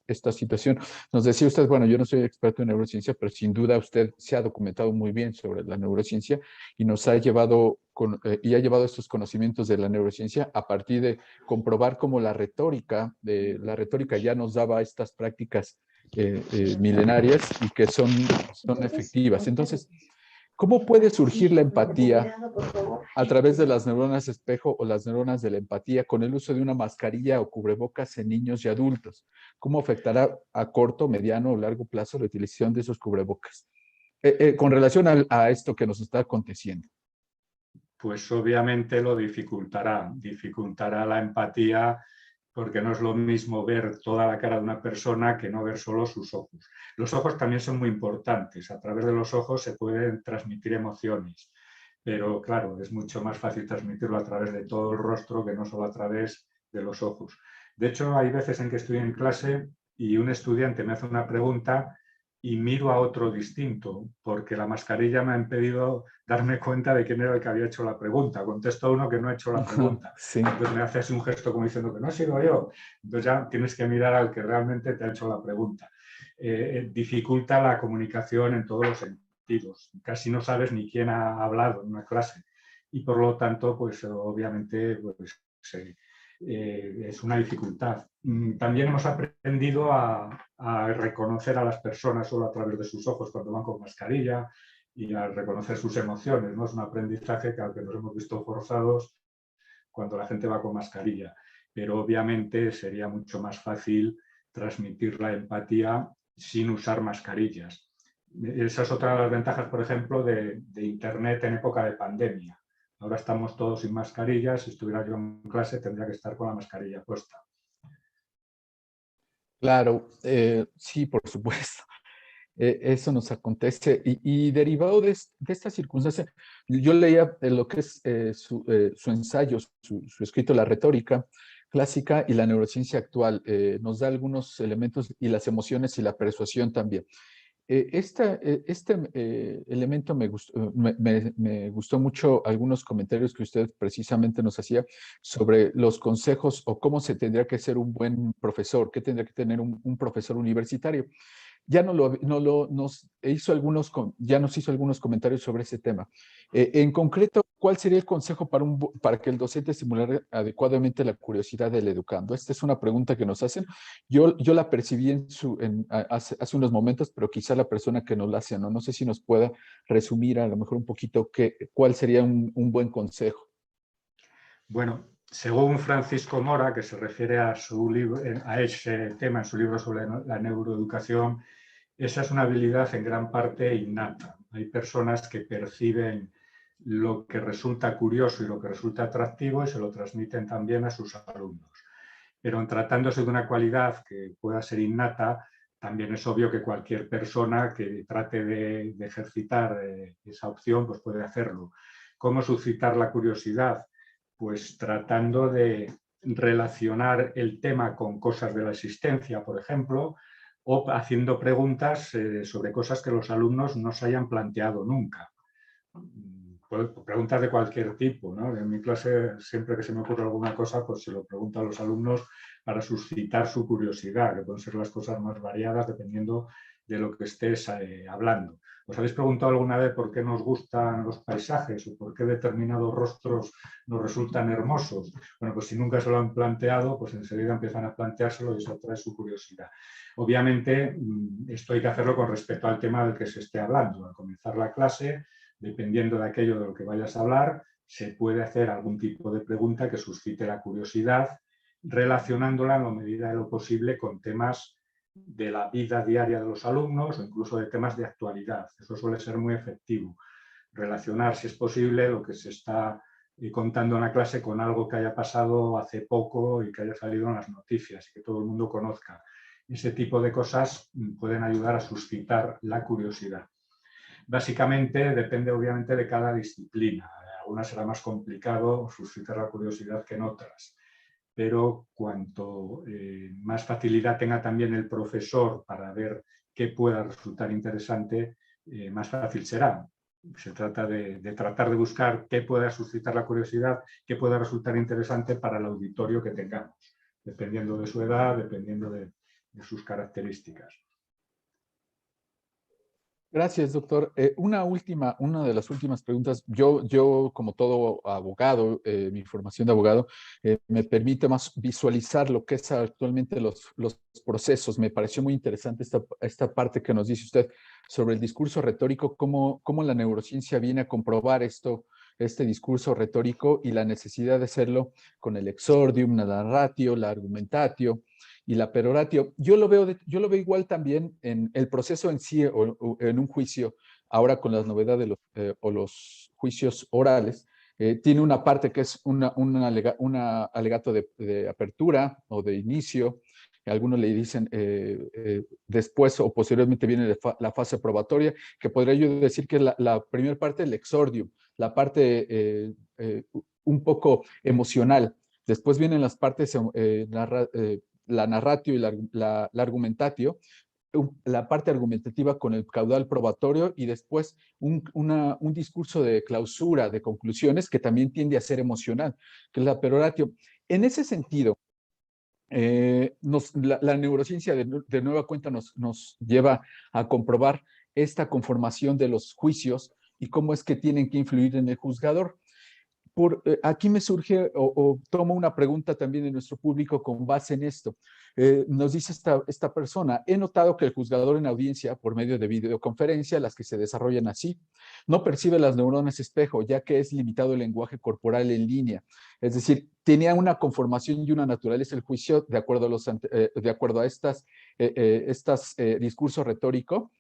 esta situación. Nos decía usted, bueno, yo no soy experto en neurociencia, pero sin duda usted se ha documentado muy bien sobre la neurociencia y nos ha llevado y ha llevado estos conocimientos de la neurociencia a partir de comprobar cómo la retórica ya nos daba estas prácticas milenarias y que son efectivas. Entonces, ¿cómo puede surgir la empatía a través de las neuronas espejo o las neuronas de la empatía con el uso de una mascarilla o cubrebocas en niños y adultos? ¿Cómo afectará a corto, mediano o largo plazo la utilización de esos cubrebocas? Con relación a esto que nos está aconteciendo. Pues obviamente lo dificultará la empatía, porque no es lo mismo ver toda la cara de una persona que no ver solo sus ojos. Los ojos también son muy importantes, a través de los ojos se pueden transmitir emociones, pero claro, es mucho más fácil transmitirlo a través de todo el rostro que no solo a través de los ojos. De hecho, hay veces en que estoy en clase y un estudiante me hace una pregunta y miro a otro distinto, porque la mascarilla me ha impedido darme cuenta de quién era el que había hecho la pregunta. Contesto a uno que no ha hecho la pregunta. Sí. Entonces me hace así un gesto como diciendo que no he sido yo. Entonces ya tienes que mirar al que realmente te ha hecho la pregunta. Dificulta la comunicación en todos los sentidos. Casi no sabes ni quién ha hablado en una clase. Y por lo tanto, pues obviamente, pues, es una dificultad. También hemos aprendido a reconocer a las personas solo a través de sus ojos cuando van con mascarilla y a reconocer sus emociones, ¿no? Es un aprendizaje que al que nos hemos visto forzados cuando la gente va con mascarilla. Pero obviamente sería mucho más fácil transmitir la empatía sin usar mascarillas. Esa es otra de las ventajas, por ejemplo, de Internet en época de pandemia. Ahora estamos todos sin mascarillas. Si estuviera yo en clase, tendría que estar con la mascarilla puesta. Claro, sí, por supuesto. Eso nos acontece. Y derivado de esta circunstancia, yo leía lo que es su ensayo, su escrito, La retórica clásica y la neurociencia actual. Nos da algunos elementos y las emociones y la persuasión también. Este elemento me gustó mucho algunos comentarios que usted precisamente nos hacía sobre los consejos o cómo se tendría que ser un buen profesor, qué tendría que tener un profesor universitario. Ya ya nos hizo algunos comentarios sobre ese tema. En concreto, ¿cuál sería el consejo para que el docente estimulara adecuadamente la curiosidad del educando? Esta es una pregunta que nos hacen. Yo la percibí hace unos momentos, pero quizá la persona que nos la hace, no sé si nos pueda resumir a lo mejor un poquito cuál sería un buen consejo. Bueno, según Francisco Mora, que se refiere a ese tema en su libro sobre la neuroeducación, esa es una habilidad en gran parte innata. Hay personas que perciben lo que resulta curioso y lo que resulta atractivo y se lo transmiten también a sus alumnos. Pero en tratándose de una cualidad que pueda ser innata, también es obvio que cualquier persona que trate de ejercitar esa opción pues puede hacerlo. ¿Cómo suscitar la curiosidad? Pues tratando de relacionar el tema con cosas de la existencia, por ejemplo, o haciendo preguntas sobre cosas que los alumnos no se hayan planteado nunca. Preguntas de cualquier tipo, ¿no? En mi clase, siempre que se me ocurre alguna cosa, pues se lo pregunto a los alumnos para suscitar su curiosidad, que pueden ser las cosas más variadas dependiendo de lo que estés hablando. ¿Os habéis preguntado alguna vez por qué nos gustan los paisajes o por qué determinados rostros nos resultan hermosos? Bueno, pues si nunca se lo han planteado, pues enseguida empiezan a planteárselo y eso atrae su curiosidad. Obviamente, esto hay que hacerlo con respecto al tema del que se esté hablando. Al comenzar la clase, dependiendo de aquello de lo que vayas a hablar, se puede hacer algún tipo de pregunta que suscite la curiosidad, relacionándola en la medida de lo posible con temas de la vida diaria de los alumnos o incluso de temas de actualidad. Eso suele ser muy efectivo. Relacionar, si es posible, lo que se está contando en la clase con algo que haya pasado hace poco y que haya salido en las noticias y que todo el mundo conozca. Ese tipo de cosas pueden ayudar a suscitar la curiosidad. Básicamente depende obviamente de cada disciplina. Algunas será más complicado suscitar la curiosidad que en otras. Pero cuanto más facilidad tenga también el profesor para ver qué pueda resultar interesante, más fácil será. Se trata de tratar de buscar qué pueda suscitar la curiosidad, qué pueda resultar interesante para el auditorio que tengamos, dependiendo de su edad, dependiendo de sus características. Gracias, doctor. Una de las últimas preguntas. Yo como todo abogado, mi formación de abogado me permite más visualizar lo que es actualmente los procesos. Me pareció muy interesante esta parte que nos dice usted sobre el discurso retórico, cómo la neurociencia viene a comprobar este discurso retórico y la necesidad de hacerlo con el exordium, la narratio, la argumentatio y la peroratio. Yo lo veo igual también en el proceso en sí o en un juicio, ahora con las novedades de los juicios orales. Tiene una parte que es un alegato de apertura o de inicio. Algunos le dicen después o posteriormente viene la fase probatoria, que podría yo decir que es la primera parte del exordium, la parte un poco emocional. Después vienen las partes la narratio y la argumentatio, la parte argumentativa con el caudal probatorio y después un discurso de clausura, de conclusiones, que también tiende a ser emocional, que es la peroratio. En ese sentido, la neurociencia de nueva cuenta nos lleva a comprobar esta conformación de los juicios y cómo es que tienen que influir en el juzgador. Aquí me surge o tomo una pregunta también de nuestro público con base en esto. Nos dice esta persona, he notado que el juzgador en audiencia, por medio de videoconferencia, las que se desarrollan así, no percibe las neuronas espejo, ya que es limitado el lenguaje corporal en línea. Es decir, tenía una conformación y una naturaleza el juicio de acuerdo a estos discurso retórico.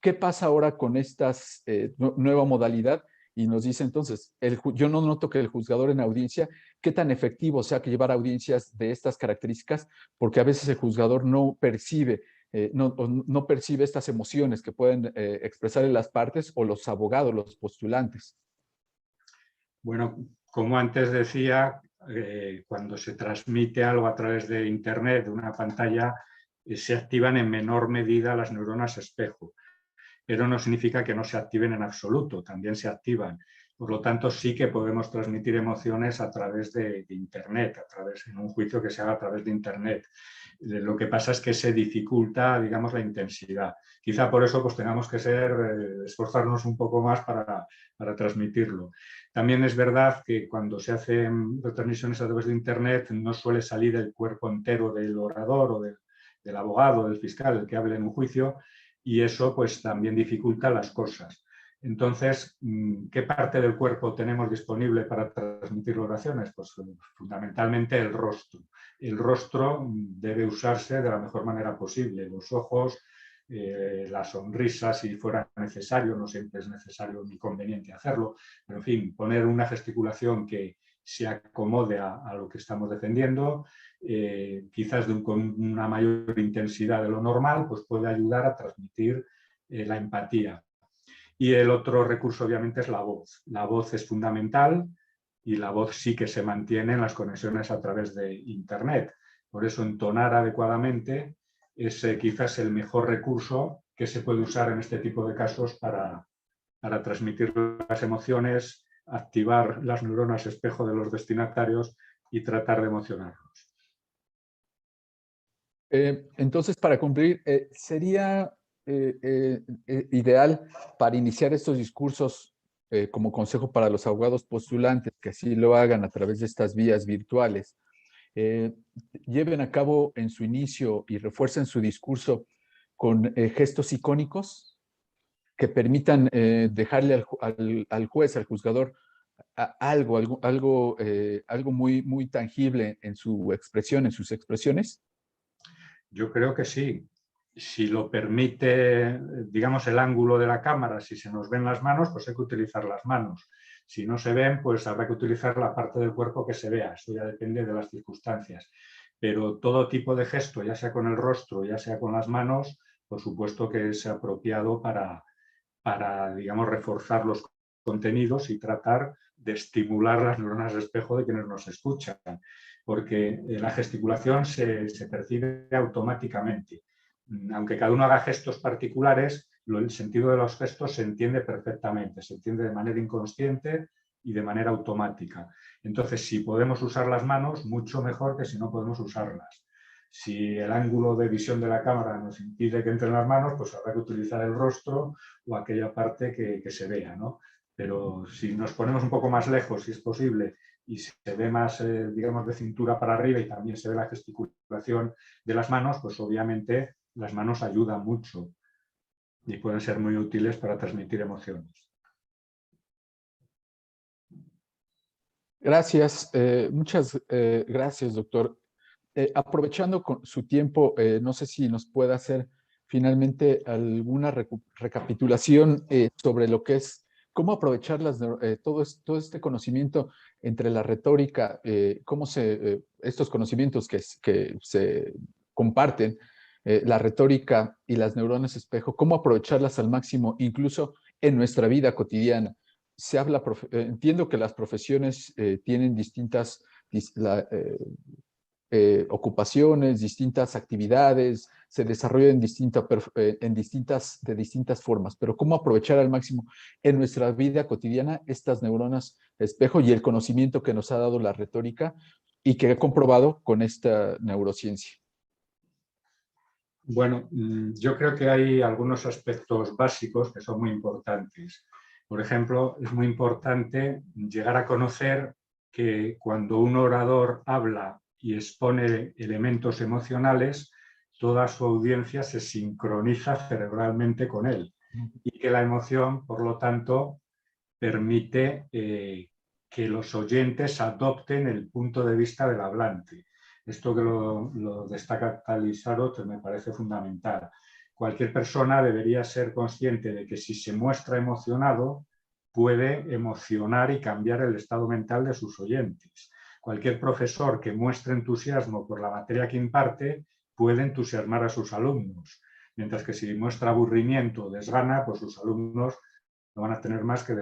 ¿Qué pasa ahora con esta nueva modalidad? Y nos dice entonces, yo no noto que el juzgador en audiencia, qué tan efectivo sea que llevar audiencias de estas características, porque a veces el juzgador no percibe, no percibe estas emociones que pueden expresar en las partes o los abogados, los postulantes. Bueno, como antes decía, cuando se transmite algo a través de Internet, de una pantalla, se activan en menor medida las neuronas espejo. Pero no significa que no se activen en absoluto, también se activan. Por lo tanto, sí que podemos transmitir emociones a través de Internet, en un juicio que se haga a través de Internet. Lo que pasa es que se dificulta, digamos, la intensidad. Quizá por eso pues, tengamos que esforzarnos un poco más para transmitirlo. También es verdad que cuando se hacen retransmisiones a través de Internet no suele salir el cuerpo entero del orador o del abogado, del fiscal, el que hable en un juicio, y eso pues también dificulta las cosas. Entonces, ¿qué parte del cuerpo tenemos disponible para transmitir oraciones? Pues fundamentalmente el rostro. El rostro debe usarse de la mejor manera posible. Los ojos, la sonrisa, si fuera necesario, no siempre es necesario ni conveniente hacerlo, pero en fin, poner una gesticulación que se acomode a lo que estamos defendiendo, quizás con una mayor intensidad de lo normal, pues puede ayudar a transmitir la empatía. Y el otro recurso obviamente es la voz. La voz es fundamental y la voz sí que se mantiene en las conexiones a través de Internet. Por eso entonar adecuadamente es quizás el mejor recurso que se puede usar en este tipo de casos para transmitir las emociones, activar las neuronas espejo de los destinatarios y tratar de emocionarlos. Entonces, para cumplir, sería ideal para iniciar estos discursos como consejo para los abogados postulantes, que así lo hagan a través de estas vías virtuales, lleven a cabo en su inicio y refuercen su discurso con gestos icónicos que permitan dejarle al juez, al juzgador, algo muy, muy tangible en su expresión, en sus expresiones. Yo creo que sí. Si lo permite, digamos, el ángulo de la cámara, si se nos ven las manos, pues hay que utilizar las manos. Si no se ven, pues habrá que utilizar la parte del cuerpo que se vea. Eso ya depende de las circunstancias. Pero todo tipo de gesto, ya sea con el rostro, ya sea con las manos, por supuesto que es apropiado para digamos, reforzar los contenidos y tratar de estimular las neuronas de espejo de quienes nos escuchan, porque la gesticulación se percibe automáticamente. Aunque cada uno haga gestos particulares, el sentido de los gestos se entiende perfectamente, se entiende de manera inconsciente y de manera automática. Entonces, si podemos usar las manos, mucho mejor que si no podemos usarlas. Si el ángulo de visión de la cámara nos impide que entren las manos, pues habrá que utilizar el rostro o aquella parte que se vea, ¿no? Pero si nos ponemos un poco más lejos, si es posible, y se ve más, digamos, de cintura para arriba y también se ve la gesticulación de las manos, pues obviamente las manos ayudan mucho y pueden ser muy útiles para transmitir emociones. Gracias, muchas gracias, doctor. Aprovechando con su tiempo, no sé si nos puede hacer finalmente alguna recapitulación sobre lo que es, cómo aprovechar todo este conocimiento entre la retórica, estos conocimientos que se comparten, la retórica y las neuronas espejo, cómo aprovecharlas al máximo, incluso en nuestra vida cotidiana. Entiendo que las profesiones tienen distintas ocupaciones, distintas actividades, se desarrollan de distintas formas, pero cómo aprovechar al máximo en nuestra vida cotidiana estas neuronas espejo y el conocimiento que nos ha dado la retórica y que he comprobado con esta neurociencia. Bueno, yo creo que hay algunos aspectos básicos que son muy importantes. Por ejemplo, es muy importante llegar a conocer que cuando un orador habla y expone elementos emocionales, toda su audiencia se sincroniza cerebralmente con él y que la emoción, por lo tanto, permite que los oyentes adopten el punto de vista del hablante. Esto que lo destaca Talisarot me parece fundamental. Cualquier persona debería ser consciente de que si se muestra emocionado, puede emocionar y cambiar el estado mental de sus oyentes. Cualquier profesor que muestre entusiasmo por la materia que imparte puede entusiasmar a sus alumnos, mientras que si muestra aburrimiento o desgana, pues sus alumnos no van a tener más que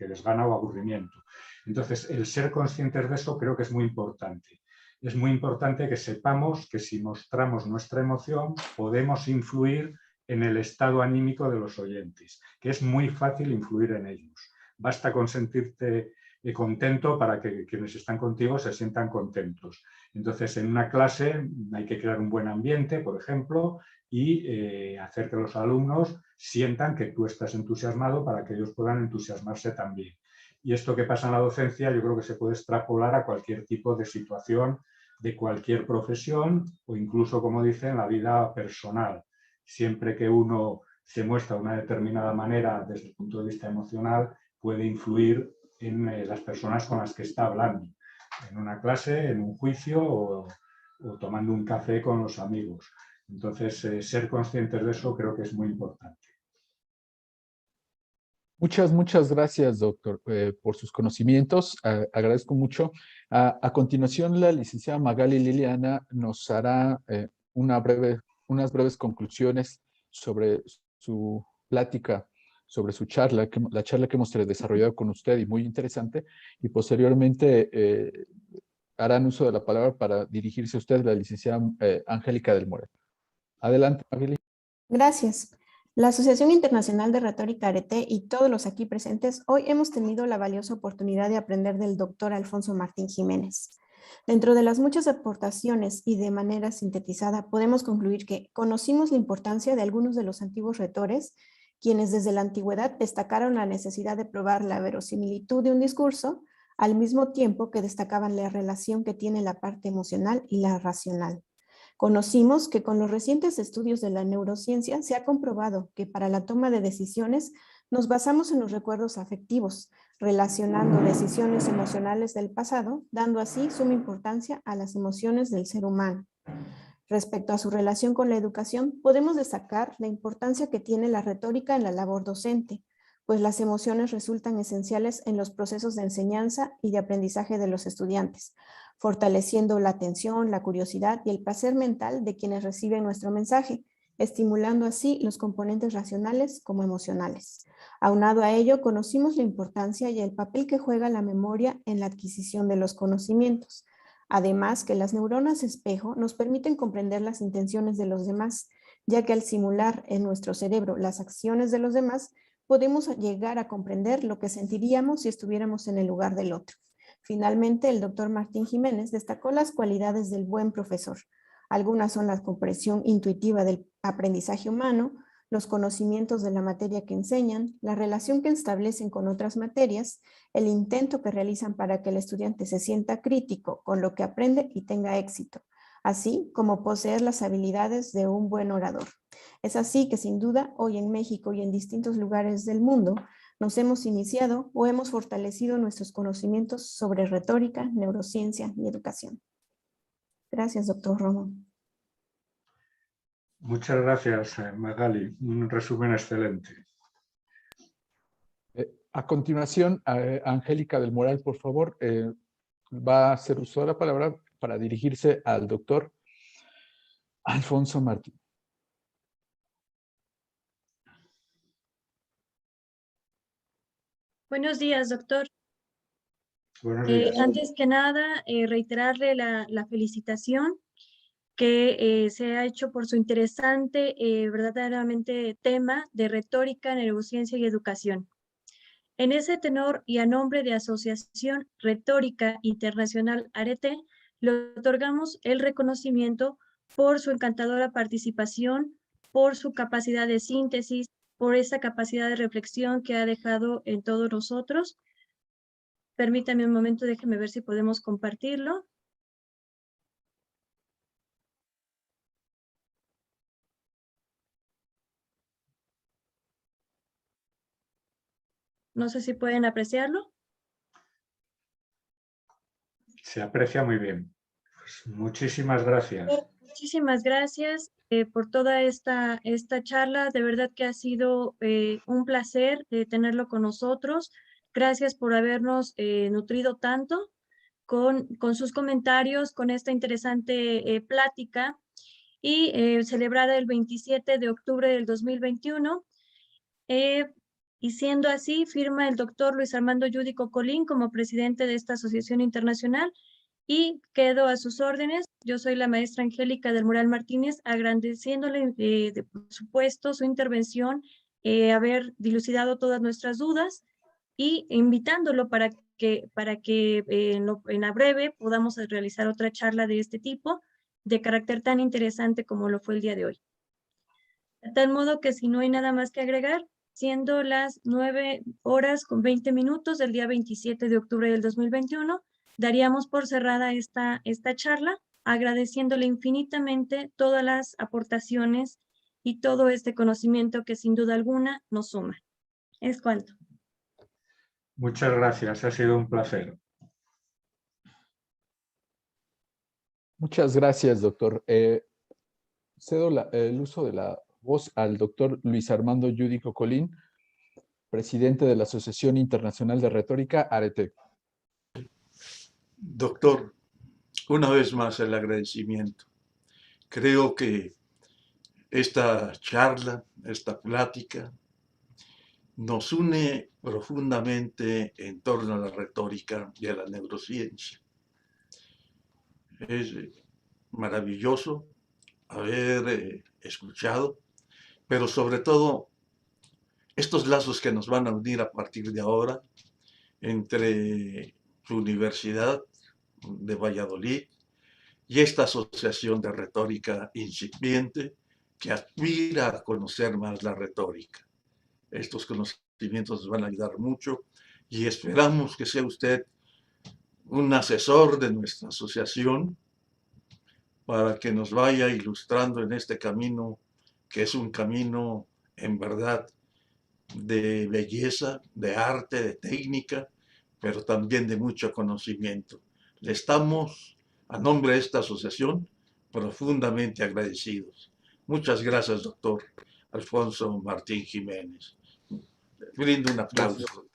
desgana o aburrimiento. Entonces, el ser conscientes de eso creo que es muy importante. Es muy importante que sepamos que si mostramos nuestra emoción podemos influir en el estado anímico de los oyentes, que es muy fácil influir en ellos. Basta con sentirte contento para que quienes están contigo se sientan contentos. Entonces, en una clase hay que crear un buen ambiente, por ejemplo, y hacer que los alumnos sientan que tú estás entusiasmado para que ellos puedan entusiasmarse también. Y esto que pasa en la docencia yo creo que se puede extrapolar a cualquier tipo de situación de cualquier profesión o incluso, como dice, en la vida personal. Siempre que uno se muestra de una determinada manera desde el punto de vista emocional, puede influir en las personas con las que está hablando, en una clase, en un juicio o tomando un café con los amigos. Entonces, ser conscientes de eso creo que es muy importante. Muchas gracias, doctor, por sus conocimientos. Agradezco mucho. A continuación, la licenciada Magali Liliana nos hará unas breves conclusiones sobre su plática, sobre su charla, la charla que hemos desarrollado con usted y muy interesante. Y posteriormente harán uso de la palabra para dirigirse a usted, la licenciada Angélica del Moral. Adelante, Magali. Gracias. La Asociación Internacional de Retórica Arete y todos los aquí presentes, hoy hemos tenido la valiosa oportunidad de aprender del doctor Alfonso Martín Jiménez. Dentro de las muchas aportaciones y de manera sintetizada, podemos concluir que conocimos la importancia de algunos de los antiguos retores, quienes desde la antigüedad destacaron la necesidad de probar la verosimilitud de un discurso, al mismo tiempo que destacaban la relación que tiene la parte emocional y la racional. Conocimos que con los recientes estudios de la neurociencia se ha comprobado que para la toma de decisiones nos basamos en los recuerdos afectivos, relacionando decisiones emocionales del pasado, dando así suma importancia a las emociones del ser humano. Respecto a su relación con la educación, podemos destacar la importancia que tiene la retórica en la labor docente, pues las emociones resultan esenciales en los procesos de enseñanza y de aprendizaje de los estudiantes, fortaleciendo la atención, la curiosidad y el placer mental de quienes reciben nuestro mensaje, estimulando así los componentes racionales como emocionales. Aunado a ello, conocimos la importancia y el papel que juega la memoria en la adquisición de los conocimientos. Además, que las neuronas espejo nos permiten comprender las intenciones de los demás, ya que al simular en nuestro cerebro las acciones de los demás, podemos llegar a comprender lo que sentiríamos si estuviéramos en el lugar del otro. Finalmente, el doctor Martín Jiménez destacó las cualidades del buen profesor. Algunas son la comprensión intuitiva del aprendizaje humano, los conocimientos de la materia que enseñan, la relación que establecen con otras materias, el intento que realizan para que el estudiante se sienta crítico con lo que aprende y tenga éxito, así como poseer las habilidades de un buen orador. Es así que sin duda hoy en México y en distintos lugares del mundo nos hemos iniciado o hemos fortalecido nuestros conocimientos sobre retórica, neurociencia y educación. Gracias, doctor Romo. Muchas gracias, Magali. Un resumen excelente. A continuación, Angélica del Moral, por favor, va a hacer uso de la palabra para dirigirse al doctor Alfonso Martín. Buenos días, doctor. Buenos días. Antes que nada, reiterarle la felicitación que se ha hecho por su interesante, verdaderamente tema de retórica, neurociencia y educación. En ese tenor y a nombre de Asociación Retórica Internacional Arete, le otorgamos el reconocimiento por su encantadora participación, por su capacidad de síntesis, por esa capacidad de reflexión que ha dejado en todos nosotros. Permítame un momento, déjeme ver si podemos compartirlo. No sé si pueden apreciarlo. Se aprecia muy bien. Pues muchísimas gracias. Muchísimas gracias por toda esta charla. De verdad que ha sido un placer tenerlo con nosotros. Gracias por habernos nutrido tanto con sus comentarios, con esta interesante plática y celebrada el 27 de octubre del 2021. Y siendo así, firma el doctor Luis Armando Yudico Colín como presidente de esta asociación internacional y quedo a sus órdenes. Yo soy la maestra Angélica del Moral Martínez, agradeciéndole por supuesto su intervención, haber dilucidado todas nuestras dudas y invitándolo para que en la breve podamos realizar otra charla de este tipo, de carácter tan interesante como lo fue el día de hoy. De tal modo que si no hay nada más que agregar, siendo las 9:20 del día 27 de octubre del 2021, daríamos por cerrada esta charla, agradeciéndole infinitamente todas las aportaciones y todo este conocimiento que sin duda alguna nos suma. Es cuanto. Muchas gracias, ha sido un placer. Muchas gracias, doctor. Cedo el uso de la voz al doctor Luis Armando Yudico Colín, presidente de la Asociación Internacional de Retórica, ARETE. Doctor, una vez más el agradecimiento. Creo que esta charla, esta plática, nos une profundamente en torno a la retórica y a la neurociencia. Es maravilloso haber escuchado, pero sobre todo estos lazos que nos van a unir a partir de ahora entre su Universidad de Valladolid y esta asociación de retórica incipiente que aspira a conocer más la retórica. Estos conocimientos nos van a ayudar mucho y esperamos que sea usted un asesor de nuestra asociación para que nos vaya ilustrando en este camino, que es un camino en verdad de belleza, de arte, de técnica, pero también de mucho conocimiento. Le estamos, a nombre de esta asociación, profundamente agradecidos. Muchas gracias, doctor Alfonso Martín Jiménez. Brindo un aplauso.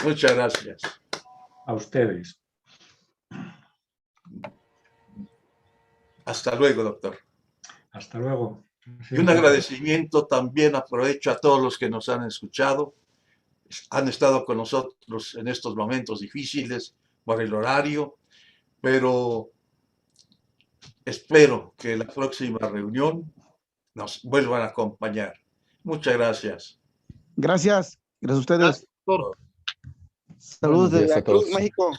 Muchas gracias. A ustedes. Hasta luego, doctor. Hasta luego. Y un agradecimiento también, aprovecho a todos los que nos han escuchado, han estado con nosotros en estos momentos difíciles por el horario, pero espero que la próxima reunión nos vuelvan a acompañar. Muchas gracias. Gracias. Gracias a ustedes. Gracias, doctor. Buenos Saludos días desde a todos. Veracruz, México.